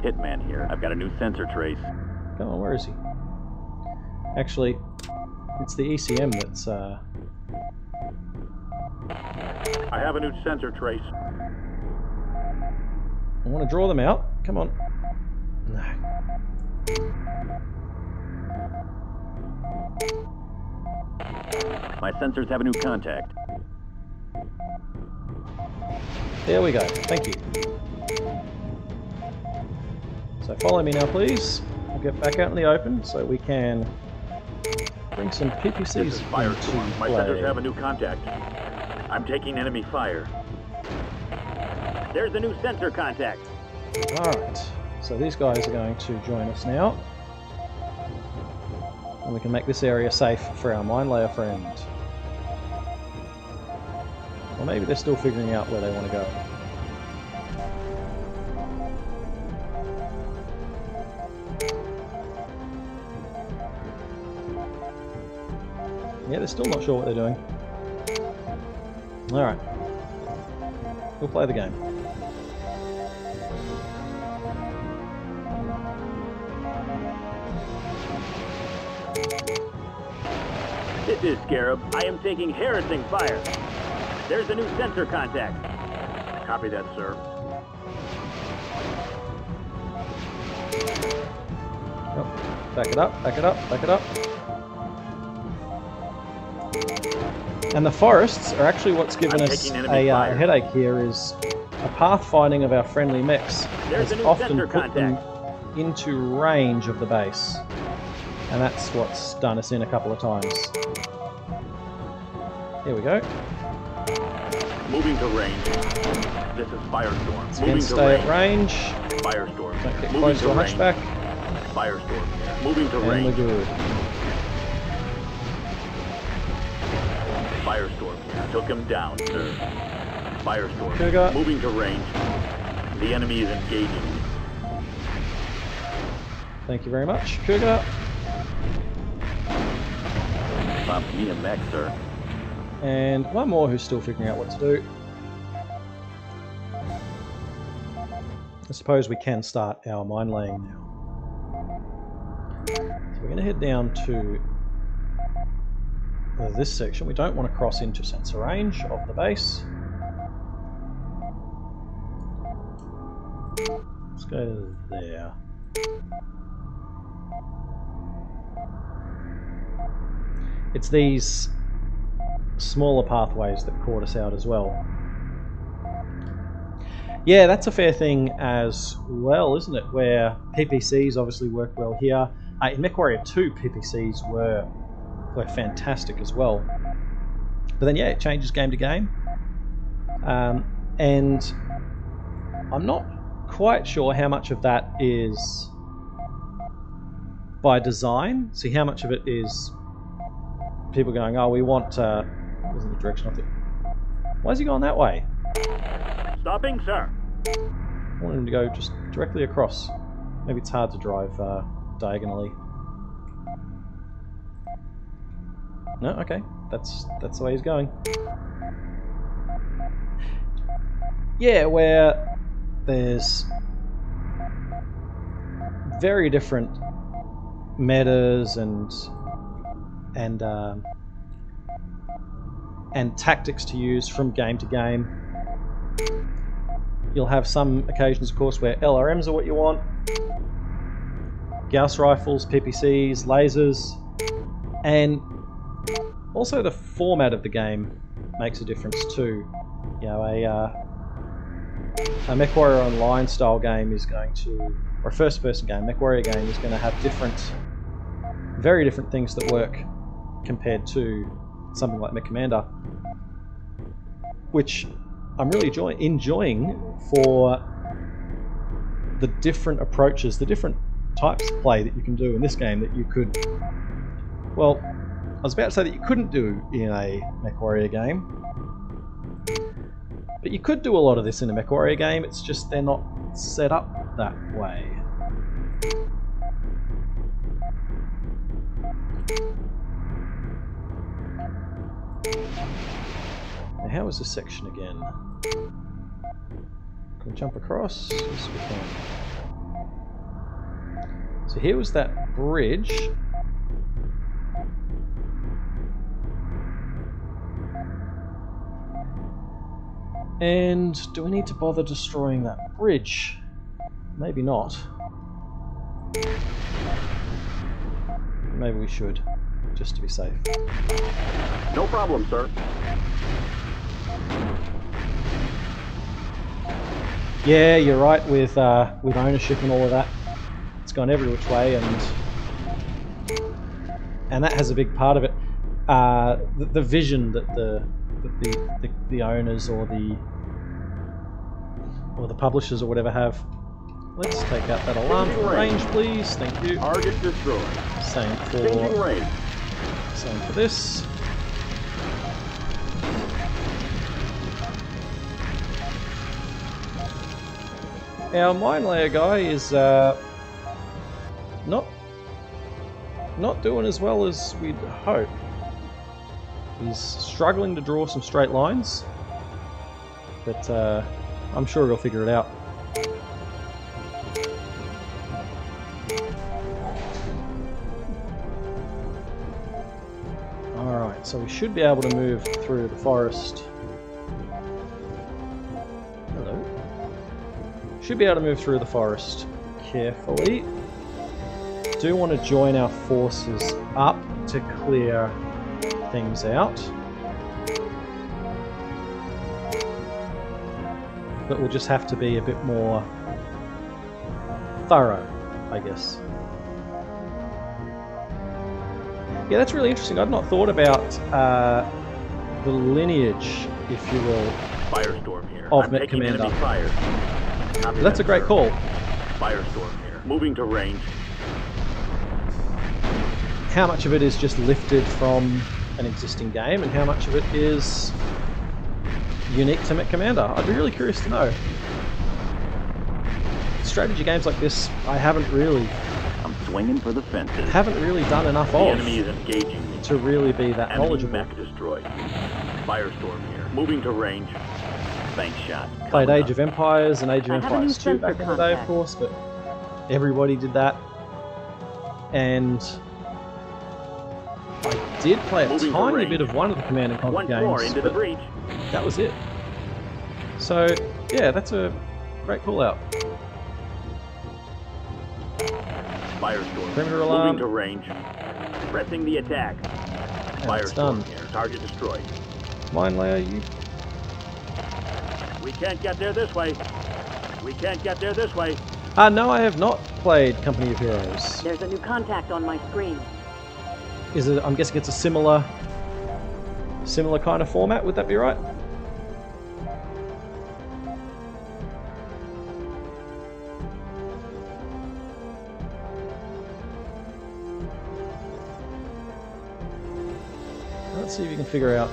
Hitman here. I've got a new sensor trace. Come on, where is he? Actually, it's the ECM that's, I have a new sensor trace. I want to draw them out. Come on. No. My sensors have a new contact. There we go. Thank you. So follow me now, please. We'll get back out in the open so we can bring some PPCs This is Firestorm. into My play. sensors have a new contact. I'm taking enemy fire. There's a new sensor contact. Alright, so these guys are going to join us now. And we can make this area safe for our mine layer friend. Or maybe they're still figuring out where they want to go. Yeah, they're still not sure what they're doing. Alright. We'll play the game. This is Scarab. I am taking harassing fire. There's a new sensor contact. Copy that, sir. Oh, back it up, back it up, back it up. And the forests are actually what's given us a headache here, is a pathfinding of our friendly mechs has often put them into range of the base. And that's what's done us in a couple of times. Here we go. Moving to range. This is Firestorm. So again, stay at range. Firestorm. Don't get Moving close to a range. hatchback. Firestorm. Moving to And we're range. good. Firestorm. Took him down, sir. Firestorm. Cougar. Moving to range. The enemy is engaging. Thank you very much, Cougar. Bump me a mech, sir. And one more who's still figuring out what to do. I suppose we can start our mine laying now. So we're going to head down to this section. We don't want to cross into sensor range of the base. Let's go there. It's these smaller pathways that caught us out as well. Yeah, that's a fair thing as well, isn't it? Where PPCs obviously work well here. In MechWarrior 2, PPCs were fantastic as well. But then, yeah, it changes game to game. And I'm not quite sure how much of that is by design. See, how much of it is people going, oh, we want... wasn't the direction I think. Why is he going that way? Stopping, sir. I want him to go just directly across. Maybe it's hard to drive diagonally. No, okay. That's the way he's going. Yeah, where there's very different metas and tactics to use from game to game. You'll have some occasions, of course, where LRMs are what you want. Gauss rifles, PPCs, lasers, and also the format of the game makes a difference too. You know, a MechWarrior Online style game is going to, or a first-person game, MechWarrior game is going to have very different things that work compared to something like MechCommander, which I'm really enjoying for the different approaches, the different types of play that you can do in this game that you could, well, I was about to say that you couldn't do in a MechWarrior game, but you could do a lot of this in a MechWarrior game, it's just they're not set up that way. Now, how is this section again? Can we jump across? Yes, we can. So here was that bridge. And do we need to bother destroying that bridge? Maybe not. Maybe we should, just to be safe. No problem, sir. Yeah, you're right with ownership and all of that. It's gone every which way, and that has a big part of it. The vision that the owners or the publishers or whatever have. Let's take out that alarm from range, please. Thank you. Target destroyed. Same Changing range. Same for this. Our mine layer guy is not doing as well as we'd hope. He's struggling to draw some straight lines, but I'm sure he'll figure it out. Alright, so we should be able to move through the forest. Hello. Should be able to move through the forest carefully. Do want to join our forces up to clear things out. But we'll just have to be a bit more thorough, I guess. Yeah, that's really interesting. I'd not thought about the lineage, if you will, Firestorm here. of I'm taking MechCommander. enemy fire. Copy That's that, a great sir. call. Firestorm here. Moving to range. How much of it is just lifted from an existing game, and how much of it is unique to MechCommander? I'd be really curious to know. Strategy games like this, I haven't really Swinging for the fences. done enough The of enemy is engaging me. to really be that Enemy knowledgeable. mech destroyed. Firestorm here. Moving to range. Bank shot. Played Coming Age up. of Empires and Age of I have a new Empires 2 sensor back in the day, of contact. course, but everybody did that. And I did play a Moving to tiny range. bit of one of the Command and Conquer Once games, more into the but breach. that was it. So, yeah, that's a great call out. Firestorm. Perimeter alarm. Moving to range. Pressing the attack. And it's done. Firestorm here. Target destroyed. Mine layer, you. We can't get there this way. We can't get there this way. No, I have not played Company of Heroes. There's a new contact on my screen. Is it? I'm guessing it's a similar kind of format. Would that be right? Let's see if you can figure out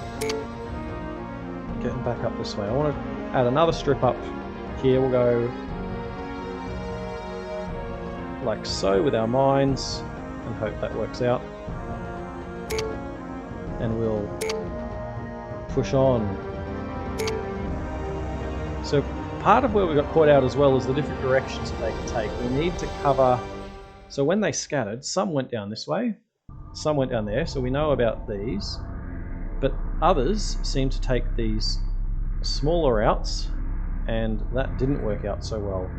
getting back up this way. I want to add another strip up here. We'll go like so with our mines and hope that works out. And we'll push on. So part of where we got caught out as well is the different directions that they can take. We need to cover. So when they scattered, some went down this way, some went down there, so we know about these. But others seem to take these smaller routes, and that didn't work out so well.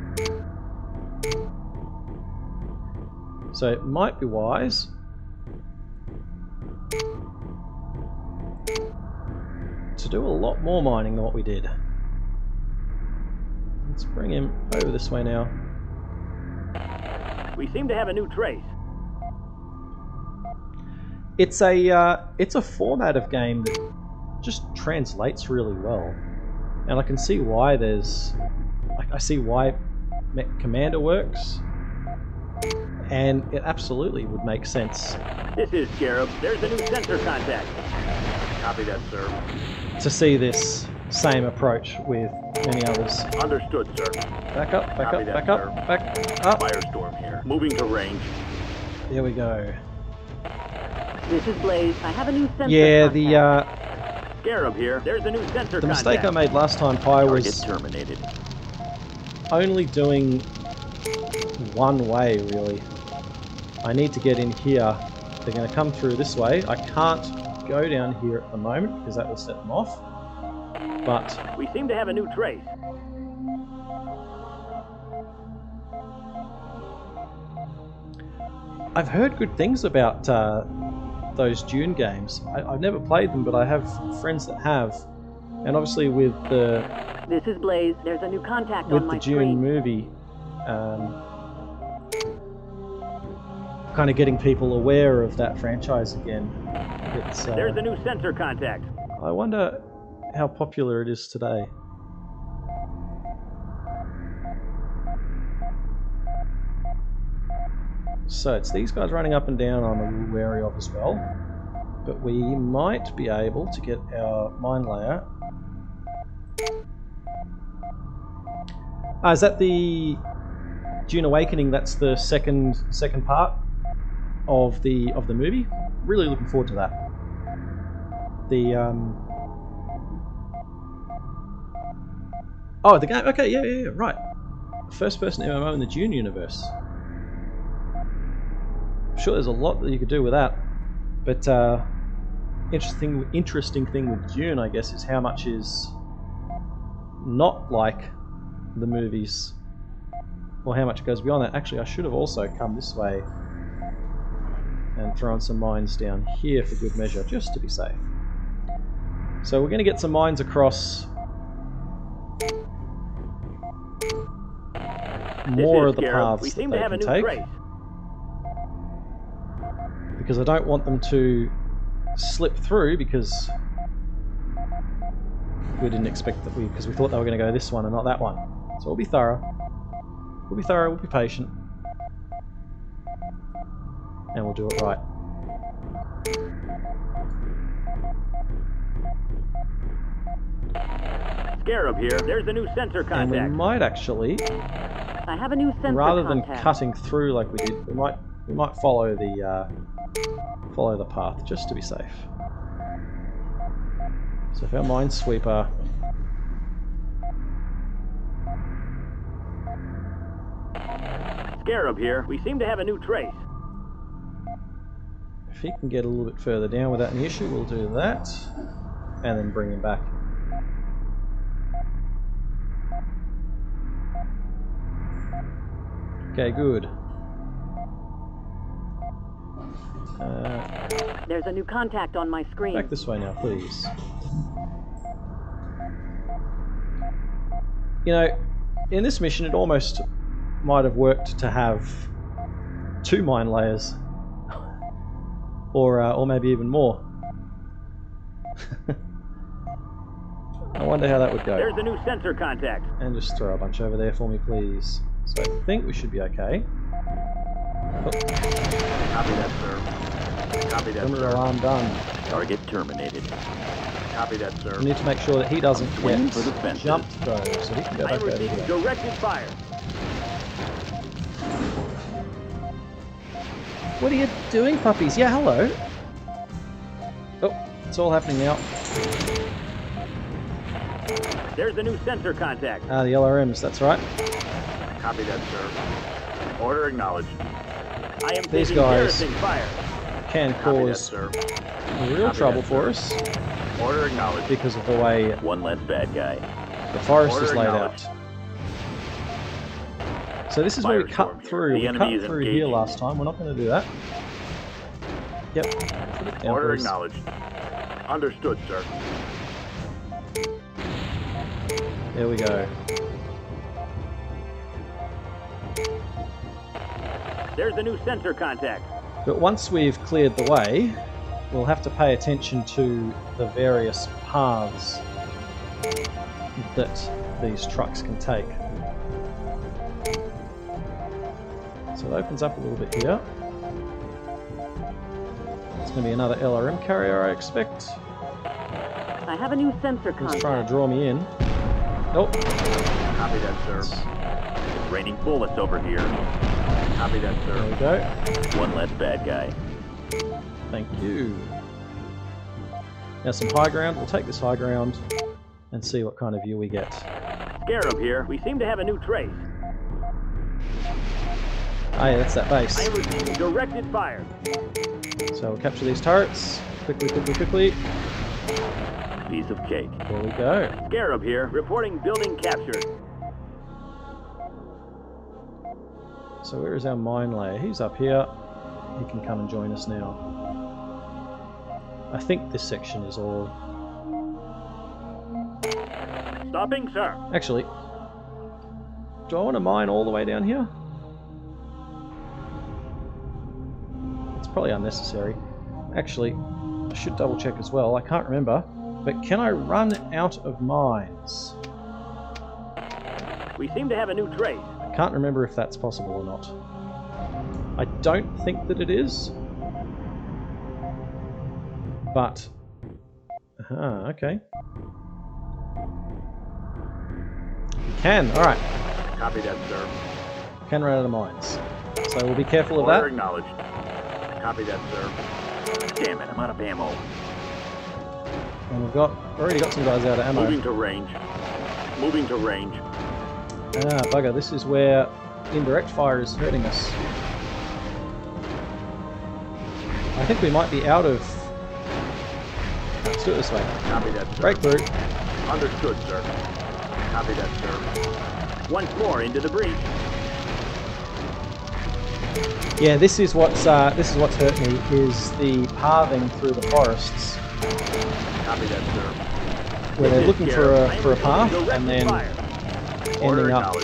So it might be wise to do a lot more mining than what we did. Let's bring him over this way now. We seem to have a new trace. It's a format of game that just translates really well, and I can see why I see why MechCommander works, and it absolutely would make sense This is Scarab. There's a new sensor contact. Copy that, sir. to see this same approach with many others. Understood, sir. Back up, back Copy up, that, back sir. up, back up. Firestorm here. Moving to range. There we go. This is Blaze. I have a new sensor Yeah, contact. Scarab here. There's a new sensor the contact. mistake I made last time, Pi, Target was terminated. only doing one way, really. I need to get in here. They're going to come through this way. I can't go down here at the moment because that will set them off. But We seem to have a new trace. I've heard good things about those Dune games. I've never played them, but I have friends that have. And obviously with the This is Blaze. There's a new contact with on the my Dune screen. movie, kind of getting people aware of that franchise again. It's, There's a new sensor contact. I wonder how popular it is today. So it's these guys running up and down I'm a little wary of as well. But we might be able to get our mine layer. Is that the Dune Awakening? That's the second part of the movie. Really looking forward to that. The oh, the game. Okay, yeah, right. First-person MMO in the Dune universe. I'm sure there's a lot that you could do with that. But interesting thing with Dune, I guess, is how much is not like the movies, or how much goes beyond that. Actually, I should have also come this way and thrown some mines down here for good measure, just to be safe. So we're going to get some mines across more of the paths We that seem they to have a can new take, trace. because I don't want them to slip through, because we didn't expect that because we thought they were going to go this one and not that one. So we'll be thorough. We'll be patient. And we'll do it right. Scarab here. There's a new sensor And we contact. might actually, I have a new sensor rather than contact. cutting through like we did, we might follow the path just to be safe. So if our minesweeper Scarab here. We seem to have a new trace. if he can get a little bit further down without any issue, we'll do that, and then bring him back. Okay, good. There's a new contact on my screen. Back this way now, please. You know, in this mission it almost might have worked to have 2 mine layers. Or maybe even more. I wonder how that would go. There's a new sensor contact. And just throw a bunch over there for me, please. So I think we should be okay. Oh, Copy that, sir. Copy that, perimeter sir. alarm done. Target terminated. Copy that, sir. We need to make sure that he doesn't Waiting get for the fences. jumped though, so he can go I back am over receiving here. directed fire. What are you doing, puppies? Yeah, hello. Oh, it's all happening now. There's a new sensor contact. Ah, the LRMs, that's right. Copy that, sir. Order acknowledged. I am These taking guys garrison fire. Can Copy that, cause sir. real Copy trouble that, for sir. us Order acknowledged. because of the way One less bad guy. the forest Order is laid acknowledged. out. So this is where we cut Firestorm. through. The We enemy cut is through here engaging. last time. We're not going to do that. Yep. Put it down, Order please. acknowledged. Understood, sir. There we go. There's a new sensor contact. But once we've cleared the way, we'll have to pay attention to the various paths that these trucks can take. So it opens up a little bit here. It's going to be another LRM carrier, I expect. I have a new sensor He's contact. trying to draw me in. Nope. Copy that, sir. It's raining bullets over here. Copy that, There we sir. go. One less bad guy. Thank you. Now some high ground. We'll take this high ground and see what kind of view we get. Scarab here. We seem to have a new trace. Ah, yeah, that's that base. I am receiving directed fire. So we'll capture these turrets. Quickly, quickly, quickly. piece of cake. There we go. Scarab here, reporting building captured. So where is our mine layer? He's up here. He can come and join us now. I think this section is all... Stopping, sir. Actually, do I want to mine all the way down here? It's probably unnecessary. Actually, I should double check as well. I can't remember. But can I run out of mines? We seem to have a new trace. I can't remember if that's possible or not. I don't think that it is. But... okay. We can, alright. Copy that, sir. Can run out of mines. So we'll be careful of Order that. acknowledged. Copy that, sir. Damn it, I'm out of ammo. And we've already got some guys out of ammo. Moving to range. Moving to range. Ah, bugger, this is where indirect fire is hurting us. I think we might be out of... Let's do it this way. Copy that, sir. Breakthrough. Understood, sir. Copy that, sir. Once more into the breach. Yeah, this is what's hurt me, is the pathing through the forests. Copy that, sir. Where they're looking for a path and then ending up...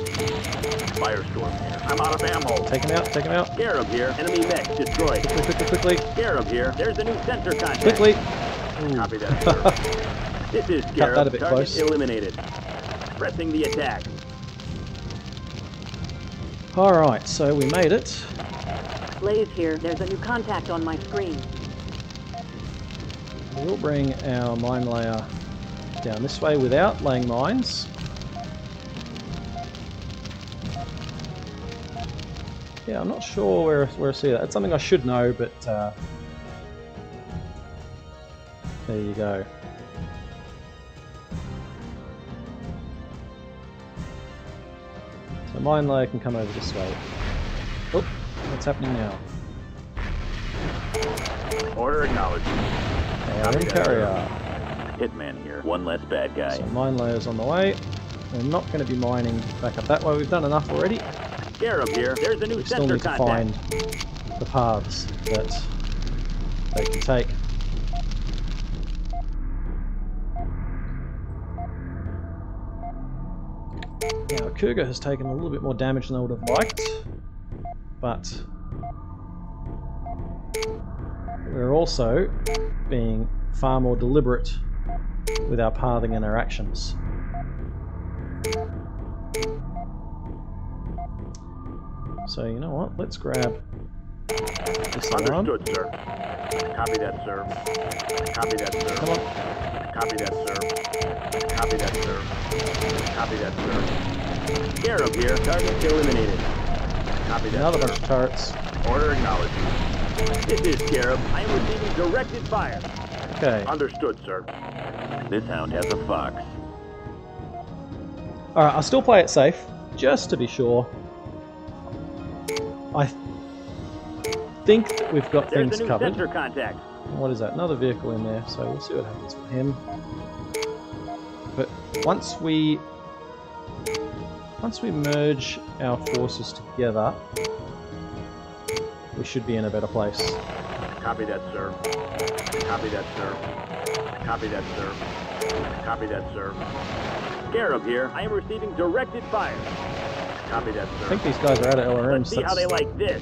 Firestorm here. I'm out of ammo. Take him out, take him out. Scarab here. Enemy mech destroyed. Quickly. Scarab here. There's a new sensor contact. Quickly. Copy that, sir. This is Scarab. Cut that a bit Target close. eliminated. Pressing the attack. Alright, so we made it. Blaze here. There's a new contact on my screen. We'll bring our mine layer down this way without laying mines. Yeah, I'm not sure where I see that. It's something I should know, but there you go. So mine layer can come over this way. Oh, what's happening now? Order acknowledged. Carrying carrier. Hitman here. One less bad guy. So mine layer's on the way. We're not going to be mining back up that way. We've done enough already. Scarab here. There's a new We still sensor need to contact. find the paths that they can take. Now, Cougar has taken a little bit more damage than I would have liked, but we're also being far more deliberate with our pathing and our actions. So, you know what? Let's grab this alarm. Understood, sir. Copy that, sir. Copy that, sir. Come on. Copy that, sir. Copy that, sir. Copy that, sir. Scarab here. Target eliminated. Copy that, Another sir. bunch of turrets. Order acknowledged. This is Scarab. I am receiving directed fire. Okay. Understood, sir. This hound has a fox. Alright, I'll still play it safe, just to be sure. I think that we've got There's things a new covered. sensor contact. What is that? Another vehicle in there, so we'll see what happens with him. But once we merge our forces together, we should be in a better place. Copy that, sir. Copy that, sir. Copy that, sir. Copy that, sir. Scarab here. I am receiving directed fire. Copy that, sir. I think these guys are out of LRMs. Let's see how they like this.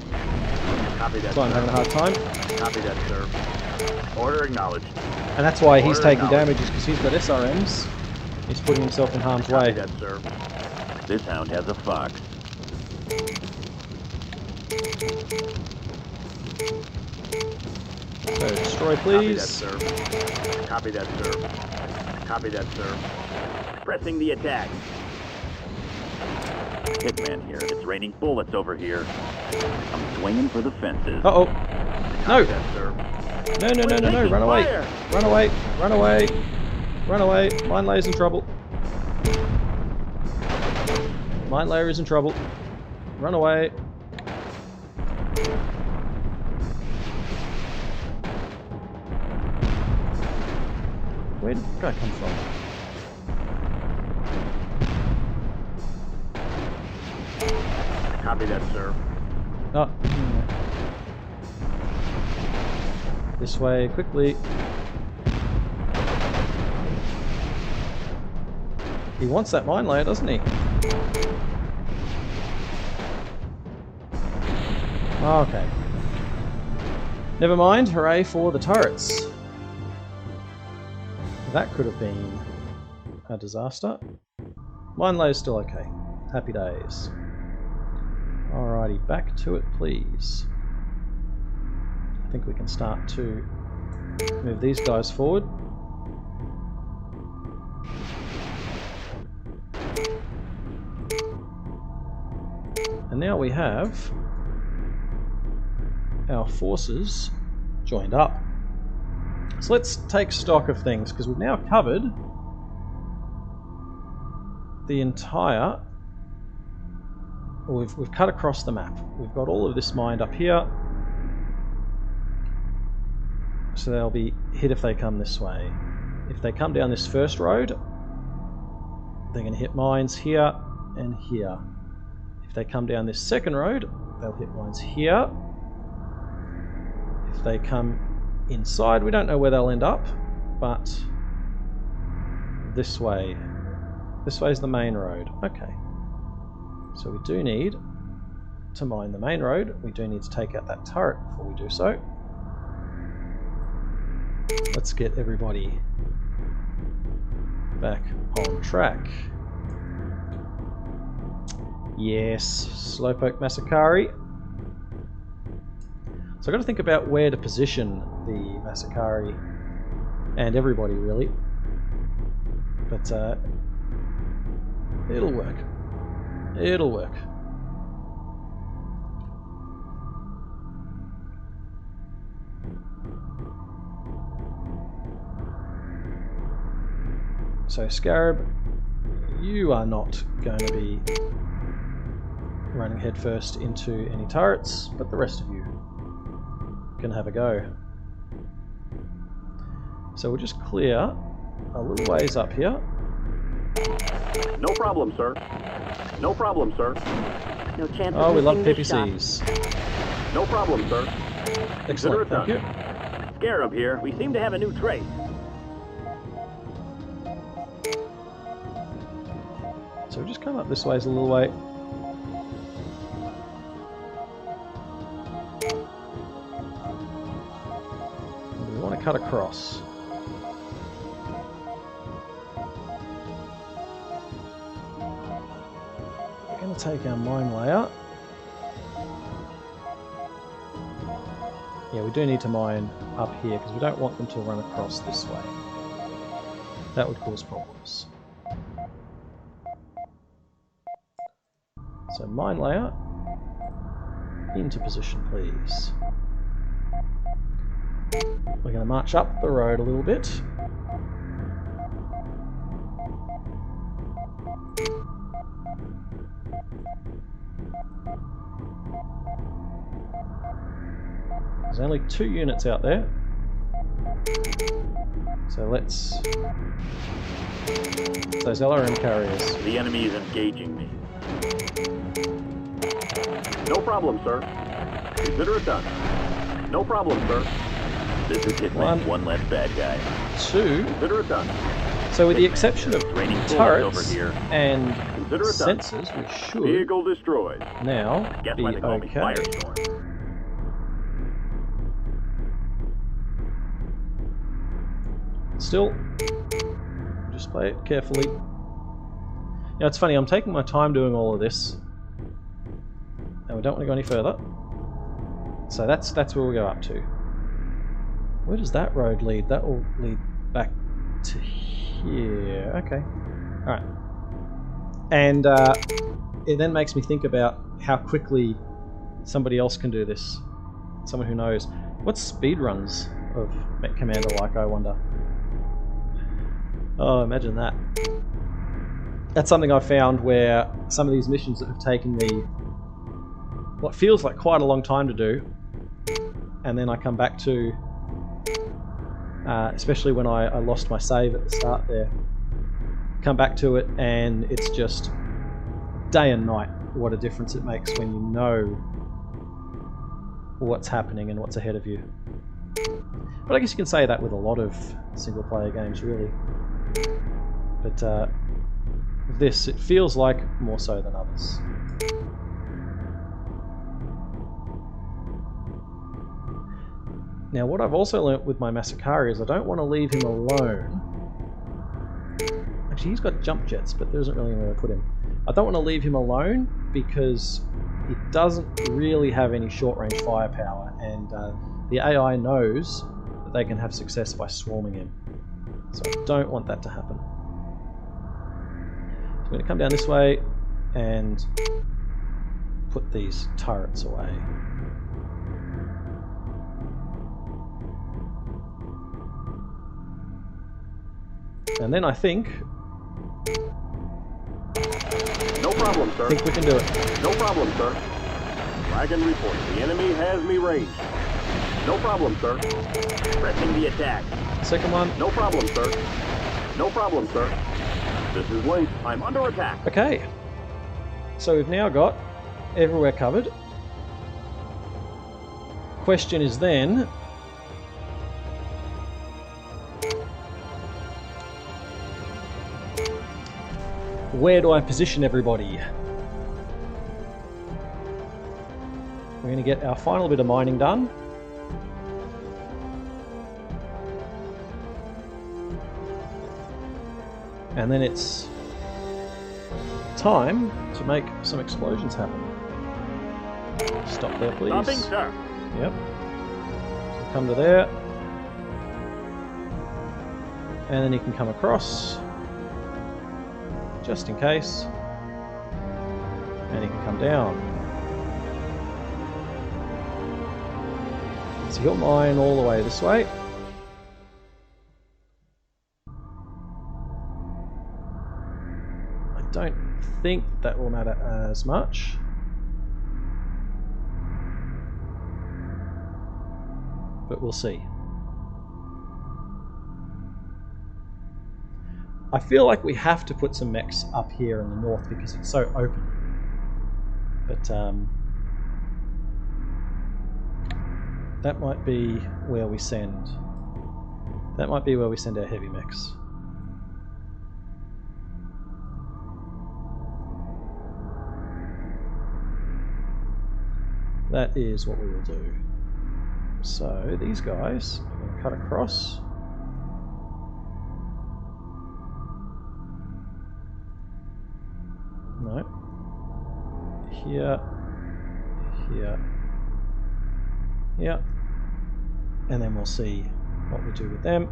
Copy that, So I'm sir. having a hard time. Copy that, sir. Order acknowledged. And that's why he's Order taking acknowledged. damage, is because he's got SRMs. He's putting himself in harm's Copy way. that, sir. This hound has a fox. So destroy, Copy that, please. sir. Copy that, sir. Copy that, sir. Pressing the attack. Hitman here. It's raining bullets over here. I'm swinging for the fences. Uh-oh. No! Copy that, sir. No, no, no, no, no, run away! Run away! Run away! Run away! Mine layer's in trouble. Mine layer is in trouble. Run away! Where did that guy come from? Copy that, sir. Oh. This way, quickly. He wants that mine layer, doesn't he? Okay. Never mind, hooray for the turrets. That could have been a disaster. Mine layer's still okay. Happy days. Alrighty, back to it please. I think we can start to move these guys forward. And now we have our forces joined up. So let's take stock of things, because we've now covered the entire... We've cut across the map. We've got all of this mined up here. So they'll be hit if they come this way. If they come down this first road, they're going to hit mines here and here. If they come down this second road, they'll hit mines here. If they come inside, we don't know where they'll end up, but this way. This way is the main road. Okay. So we do need to mine the main road. We do need to take out that turret before we do so. Let's get everybody back on track. Yes, Slowpoke Masakari. So I've got to think about where to position the Masakari and everybody really. But it'll work. It'll work. So Scarab, you are not going to be running headfirst into any turrets, but the rest of you can have a go. So we'll just clear a little ways up here. No problem, sir. No problem, sir. No chance Oh, of we love missing this shot. PPCs. No problem, sir. Consider Excellent, it thank you. done. Scarab here. We seem to have a new trace. So we'll just come up this way a little way. And we want to cut across. We're going to take our mine layer. Yeah, we do need to mine up here because we don't want them to run across this way. That would cause problems. So mine layer into position, please. We're going to march up the road a little bit. There's only 2 units out there. So let's... Those LRM carriers. The enemy is engaging me. No problem, sir. Consider it done. No problem, sir. This is Hitman. One less bad guy. 2. Consider it done. So with the exception of Raining bullets turrets over here. and Consider it done. sensors, we should Vehicle destroyed. now Guess be why they call me okay. Firestorm. Still, just play it carefully. You know, it's funny, I'm taking my time doing all of this, and we don't want to go any further. So that's where we'll go up to. Where does that road lead? That will lead back to here. Okay. Alright. And it then makes me think about how quickly somebody else can do this. Someone who knows. What's speedruns of MechCommander like, I wonder? Oh, imagine that. That's something I found where some of these missions that have taken me what feels like quite a long time to do, and then I come back to especially when I lost my save at the start there. Come back to it and it's just day and night what a difference it makes when you know what's happening and what's ahead of you. But I guess you can say that with a lot of single player games really. But this, it feels like more so than others. Now what I've also learnt with my Masakari is I don't want to leave him alone. Actually, he's got jump jets, but there isn't really anywhere to put him. I don't want to leave him alone because he doesn't really have any short-range firepower, and the AI knows that they can have success by swarming him. So I don't want that to happen. So I'm going to come down this way and put these turrets away. And then I think... No problem, sir. I think we can do it. No problem, sir. Dragon report. The enemy has me ranged. No problem, sir. Pressing the attack. Second one. No problem, sir. No problem, sir. This is Link. I'm under attack. Okay. So we've now got everywhere covered. Question is then... where do I position everybody? We're going to get our final bit of mining done. And then it's time to make some explosions happen. Stop there, please. Stopping, sir. Yep. So come to there. And then you can come across, just in case. And you can come down. So you'll mine all the way this way. I don't think that will matter as much. But we'll see. I feel like we have to put some mechs up here in the north because it's so open. But that might be where we send. That might be where we send our heavy mechs. That is what we will do. So these guys are going to cut across. No. Here. Here. Here. And then we'll see what we do with them.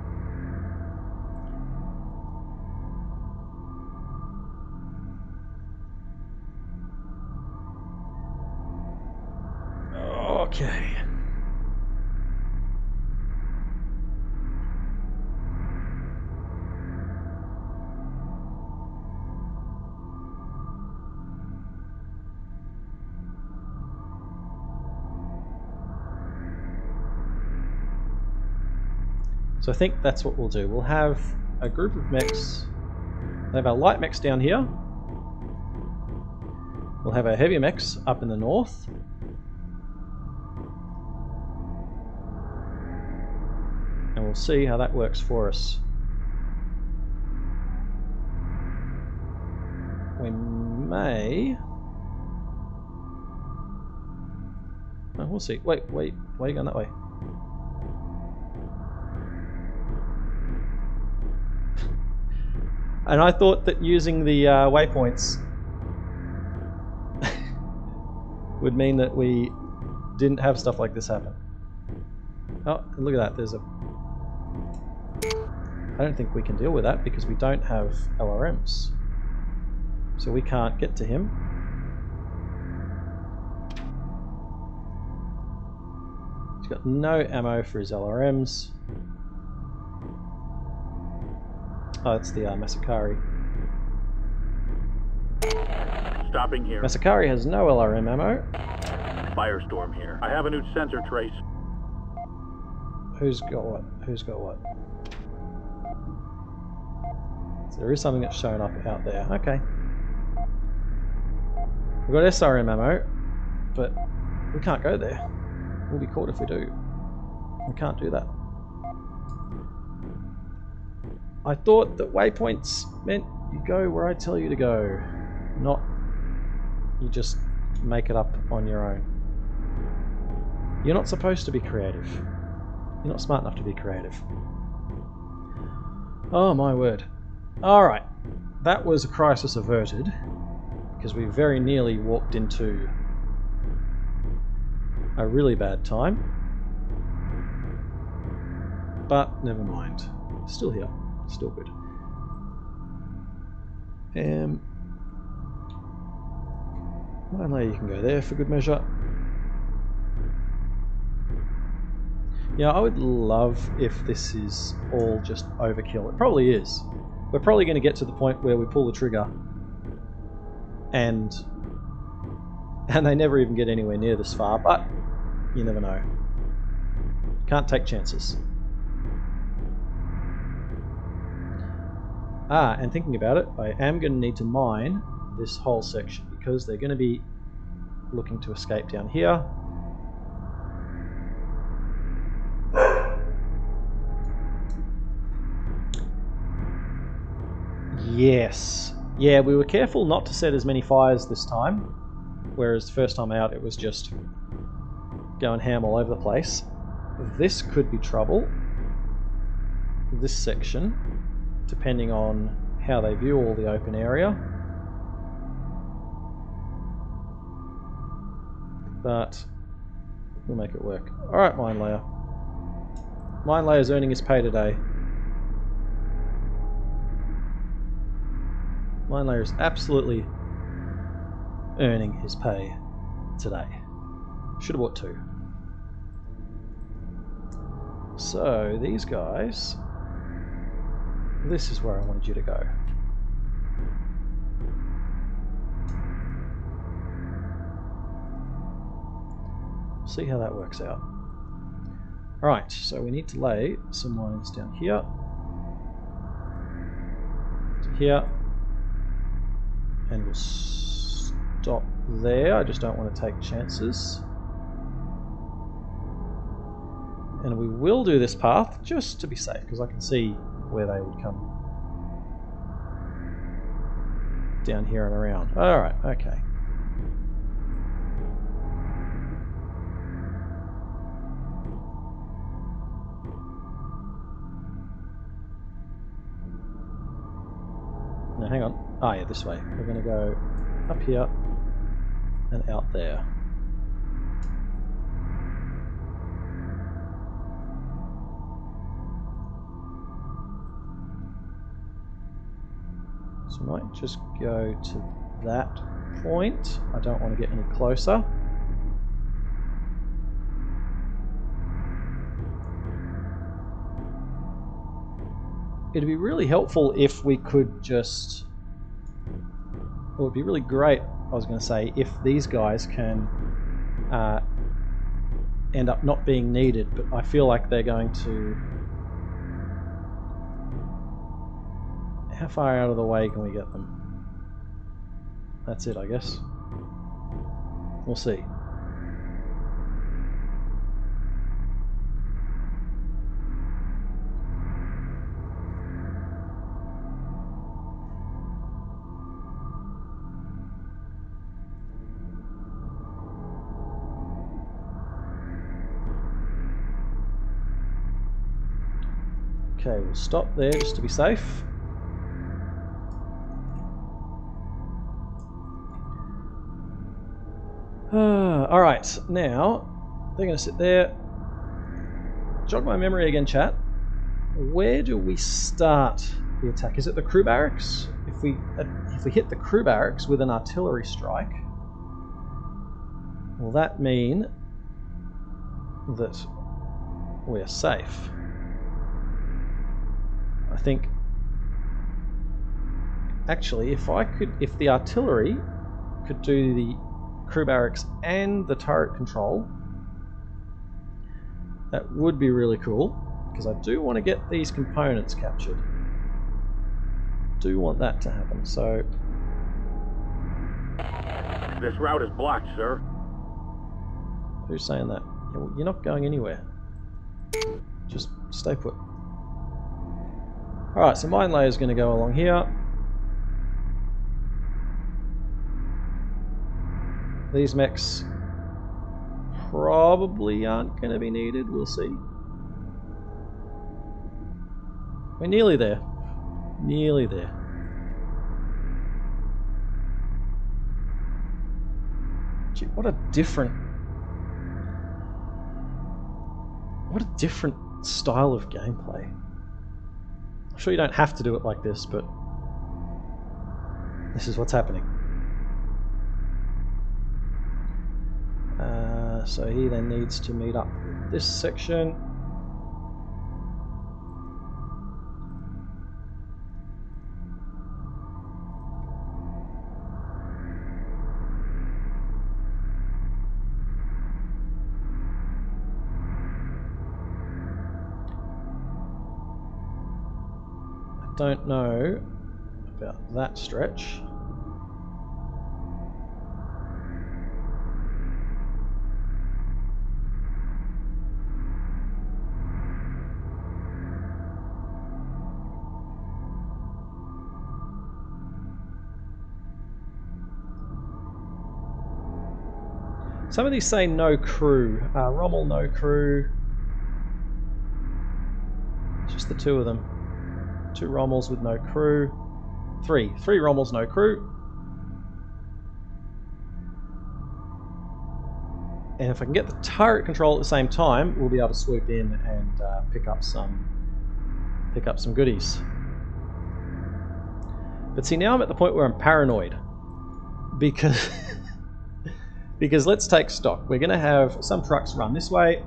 Okay. So I think that's what we'll do. We'll have a group of mechs. We'll have our light mechs down here. We'll have our heavy mechs up in the north. And we'll see how that works for us. We may... Oh, we'll see. Wait, why are you going that way? And I thought that using the waypoints would mean that we didn't have stuff like this happen. Oh, and look at that, there's a... I don't think we can deal with that because we don't have LRMs. So we can't get to him. He's got no ammo for his LRMs. Oh, that's the Masakari. Stopping here. Masakari has no LRM ammo. Firestorm here. I have a new sensor trace. Who's got what? Who's got what? So there is something that's shown up out there. Okay. We've got SRM ammo, but we can't go there. We'll be caught if we do. We can't do that. I thought that waypoints meant you go where I tell you to go, not you just make it up on your own. You're not supposed to be creative. You're not smart enough to be creative. Oh my word. Alright, that was a crisis averted, because we very nearly walked into a really bad time. But never mind. Still here. Still good. Well, you can go there for good measure. Yeah, I would love if this is all just overkill. It probably is. We're probably going to get to the point where we pull the trigger and they never even get anywhere near this far, but you never know. Can't take chances. And thinking about it, I am going to need to mine this whole section because they're going to be looking to escape down here. Yes. Yeah, we were careful not to set as many fires this time, whereas the first time out it was just going ham all over the place. This could be trouble. This section, depending on how they view all the open area. But we'll make it work. Alright, Mine Layer. Mine Layer's earning his pay today. Mine Layer is absolutely earning his pay today. Should have bought 2. So, these guys... This is where I wanted you to go. See how that works out. Alright, so we need to lay some lines down here. To here. And we'll stop there. I just don't want to take chances. And we will do this path just to be safe, because I can see where they would come down here and around. Alright, okay. Now hang on. Ah yeah, this way. We're going to go up here and out there. So I might just go to that point. I don't want to get any closer. It'd be really helpful if we could just... It would be really great, I was going to say, if these guys can end up not being needed, but I feel like they're going to... How far out of the way can we get them? That's it, I guess. We'll see. Okay, we'll stop there just to be safe. Alright, now they're going to sit there. Jog my memory again, chat. Where do we start the attack? Is it the crew barracks? If we hit the crew barracks with an artillery strike, will that mean that we're safe? I think actually if the artillery could do the crew barracks and the turret control, That would be really cool, because I do want to get these components captured. Do want that to happen, so... This route is blocked, sir. Who's saying that? Yeah, well, you're not going anywhere. Just stay put. Alright, so mine layer is going to go along here. These mechs probably aren't going to be needed, we'll see. We're nearly there. Nearly there. Gee, what a different style of gameplay. I'm sure you don't have to do it like this, but this is what's happening. So he then needs to meet up with this section. I don't know about that stretch. Some of these say no crew. Rommel, no crew. Just the two of them. 2 Rommels with no crew. 3 Rommels, no crew. And if I can get the turret control at the same time, we'll be able to swoop in and pick up some goodies. But see, now I'm at the point where I'm paranoid, because because let's take stock. We're going to have some trucks run this way,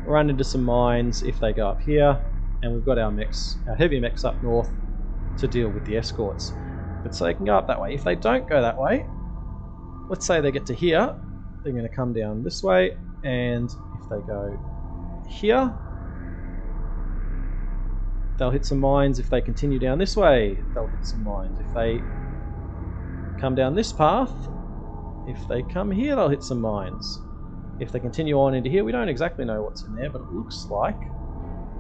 run into some mines if they go up here, and we've got our mechs, our heavy mechs up north to deal with the escorts. But so they can go up that way. If they don't go that way, let's say they get to here, they're going to come down this way, and if they go here, they'll hit some mines. If they continue down this way, they'll hit some mines. If they come down this path, if they come here, they'll hit some mines. If they continue on into here, we don't exactly know what's in there, but it looks like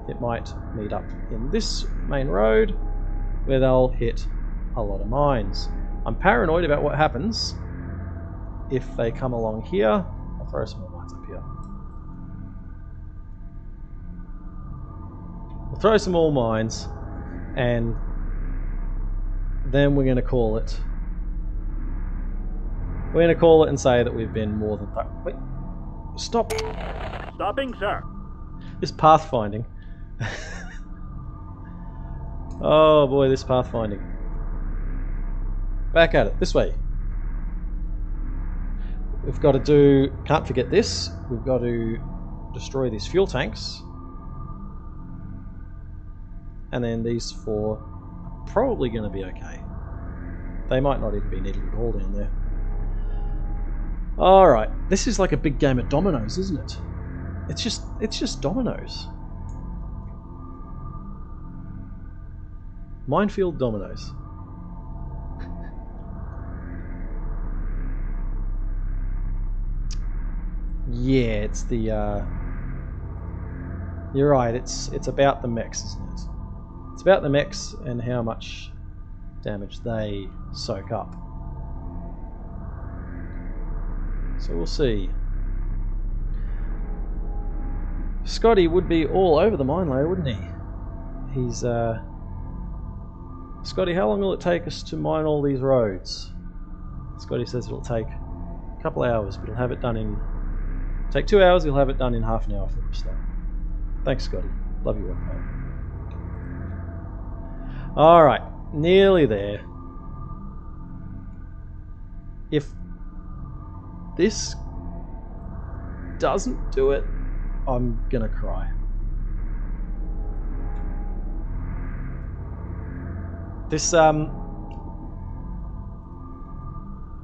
it might meet up in this main road where they'll hit a lot of mines. I'm paranoid about what happens if they come along here. I'll throw some more mines up here. We'll throw some more mines, and then we're going to call it. We're going to call it and say that we've been more than... Wait. Stop. Stopping, sir. This pathfinding. Oh boy, this pathfinding. Back at it. This way. We've got to do... Can't forget this. We've got to destroy these fuel tanks. And then these 4 are probably going to be okay. They might not even be needed at all down there. Alright, this is like a big game of dominoes, isn't it? It's just dominoes. Minefield dominoes. Yeah, it's the you're right, it's about the mechs, isn't it? It's about the mechs and how much damage they soak up. So we'll see. Scotty would be all over the mine layer, wouldn't he? He's Scotty, how long will it take us to mine all these roads? Scotty says it'll take a couple hours, but he'll have it done in... Take 2 hours, he'll have it done in half an hour for us though. Thanks, Scotty. Love your work, mate. Alright, nearly there. If this doesn't do it, I'm gonna cry. This, I've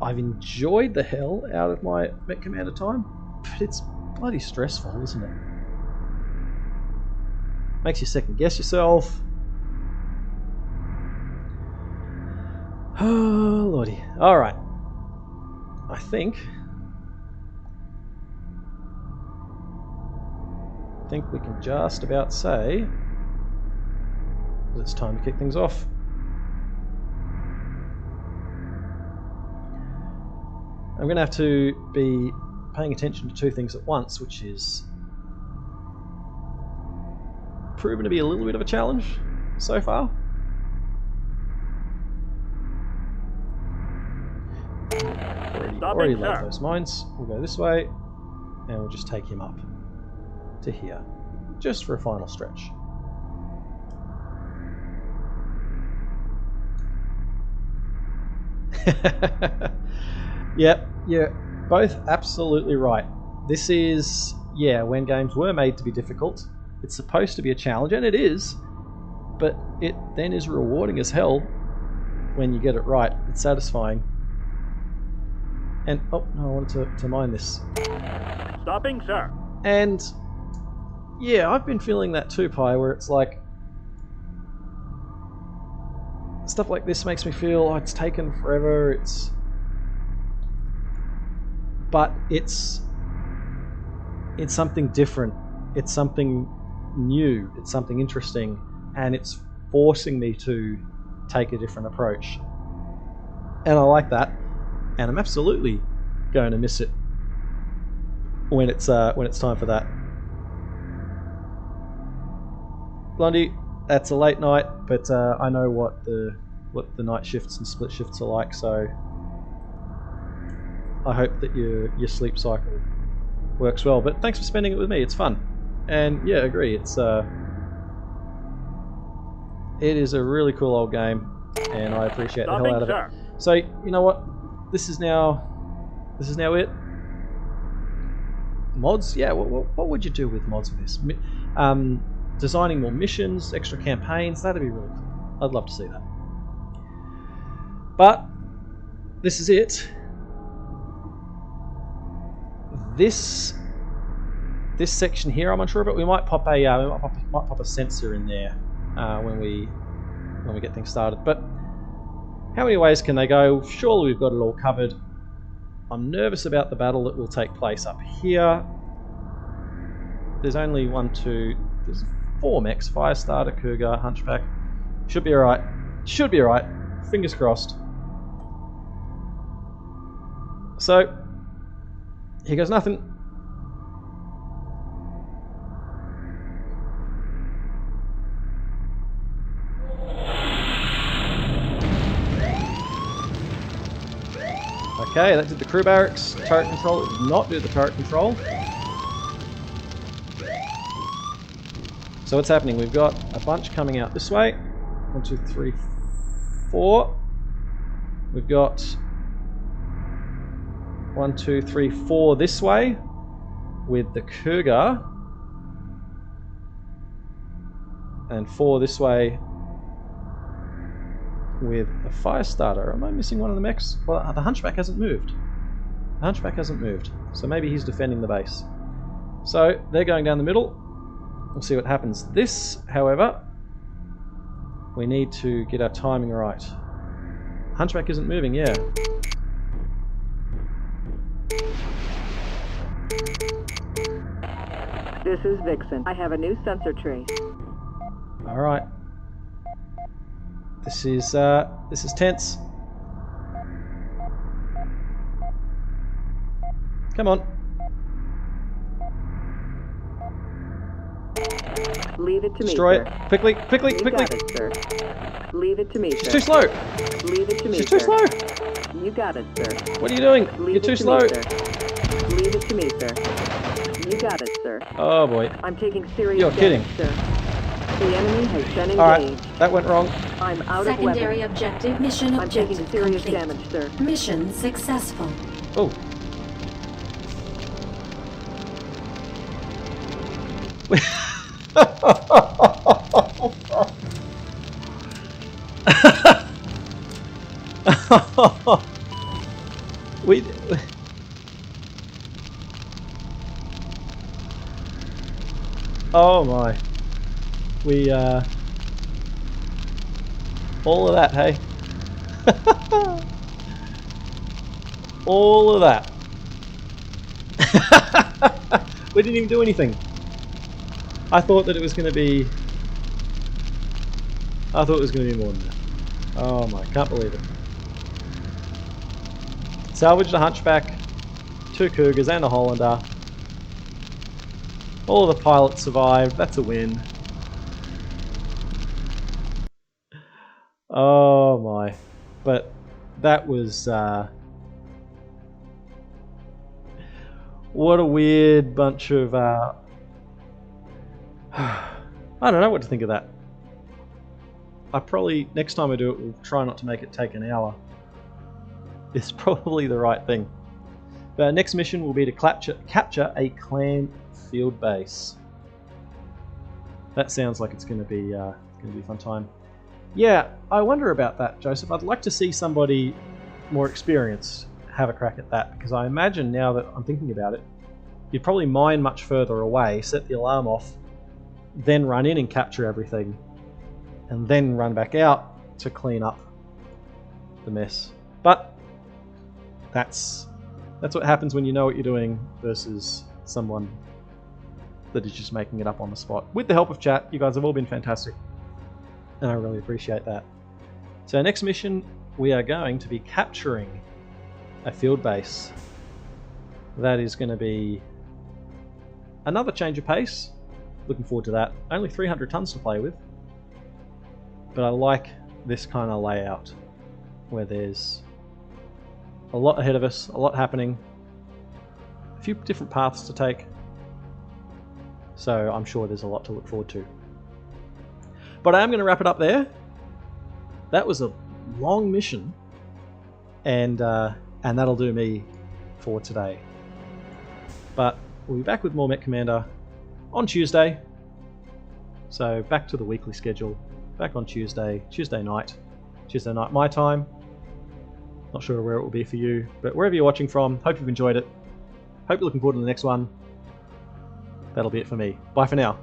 enjoyed the hell out of my MechCommander time, but it's bloody stressful, isn't it? Makes you second guess yourself. Oh, lordy. Alright. I think we can just about say that it's time to kick things off. I'm going to have to be paying attention to two things at once, which is proven to be a little bit of a challenge so far. Already laid those mines. We'll go this way, and we'll just take him up to here, just for a final stretch. Yep, you're both absolutely right. This is, yeah, when games were made to be difficult, it's supposed to be a challenge, and it is, but it then is rewarding as hell when you get it right. It's satisfying. And, oh, no, I wanted to mine this. Stopping, sir. And, yeah, I've been feeling that too, Pi, where it's like, stuff like this makes me feel, oh, it's taken forever, but it's something different, it's something new, it's something interesting, and it's forcing me to take a different approach. And I like that, and I'm absolutely going to miss it when it's time for that. Blondie, that's a late night, but I know what the night shifts and split shifts are like, so I hope that your sleep cycle works well. But thanks for spending it with me. It's fun, and yeah, I agree. It is a really cool old game, and I appreciate the hell out of it. So you know what? This is now it. Mods, yeah. What would you do with mods with this? Designing more missions, extra campaigns. That'd be really cool. I'd love to see that. But this is it. This section here, I'm unsure, but we might pop a sensor in there when we get things started. But how many ways can they go? Surely we've got it all covered. I'm nervous about the battle that will take place up here. There's only there's 4 mechs: Firestarter, Cougar, Hunchback. Should be alright. Should be alright. Fingers crossed. So, here goes nothing. Okay, that did the crew barracks. Turret control, it did not do the turret control. So what's happening? We've got a bunch coming out this way. 1, 2, 3, 4. We've got 1, 2, 3, 4 this way with the Cougar, and 4 this way with a Firestarter. Am I missing one of the mechs? Well, the Hunchback hasn't moved. The Hunchback hasn't moved, so maybe he's defending the base. So they're going down the middle. We'll see what happens. This, however, we need to get our timing right. Hunchback isn't moving, yeah. This is Vixen. I have a new sensor trace. Alright. This is tense. Come on. Leave it to Destroy me, sir. it. Quickly, quickly, You quickly. got it, sir. Leave it to me, She's sir. too slow. Leave it to me, She's too sir. slow. You got it, sir. What are you doing? Leave You're it too to slow. Me, sir. Leave it to me, sir. You got it, sir. Oh boy. I'm taking serious You're kidding. damage, sir. The enemy has been engaged. Alright, that went wrong. I'm out Secondary of weapons. objective mission I'm objective taking serious complete. damage, sir. Mission successful. Oh. we Oh my. We, all of that, hey? All of that. We didn't even do anything. I thought that it was going to be... I thought it was going to be more than that. Oh my, can't believe it. Salvaged a Hunchback, 2 Cougars and a Hollander. All of the pilots survived, that's a win. Oh my. But that was... what a weird bunch of... I don't know what to think of that. I probably, next time I do it, will try not to make it take an hour. It's probably the right thing. But our next mission will be to capture a clan field base. That sounds like it's going to be a fun time. Yeah, I wonder about that, Joseph. I'd like to see somebody more experienced have a crack at that, because I imagine, now that I'm thinking about it, you'd probably mine much further away, set the alarm off, then run in and capture everything, and then run back out to clean up the mess. But that's what happens when you know what you're doing versus someone that is just making it up on the spot. With the help of chat, you guys have all been fantastic, and I really appreciate that. So next mission, we are going to be capturing a field base. That is going to be another change of pace. Looking forward to that. Only 300 tons to play with. But I like this kind of layout where there's a lot ahead of us, a lot happening, a few different paths to take. So I'm sure there's a lot to look forward to. But I am going to wrap it up there. That was a long mission, and that'll do me for today. But we'll be back with more MechCommander on Tuesday. So back to the weekly schedule. Back on Tuesday night my time. Not sure where it will be for you, but wherever you're watching from, hope you've enjoyed it. Hope you're looking forward to the next one. That'll be it for me. Bye for now.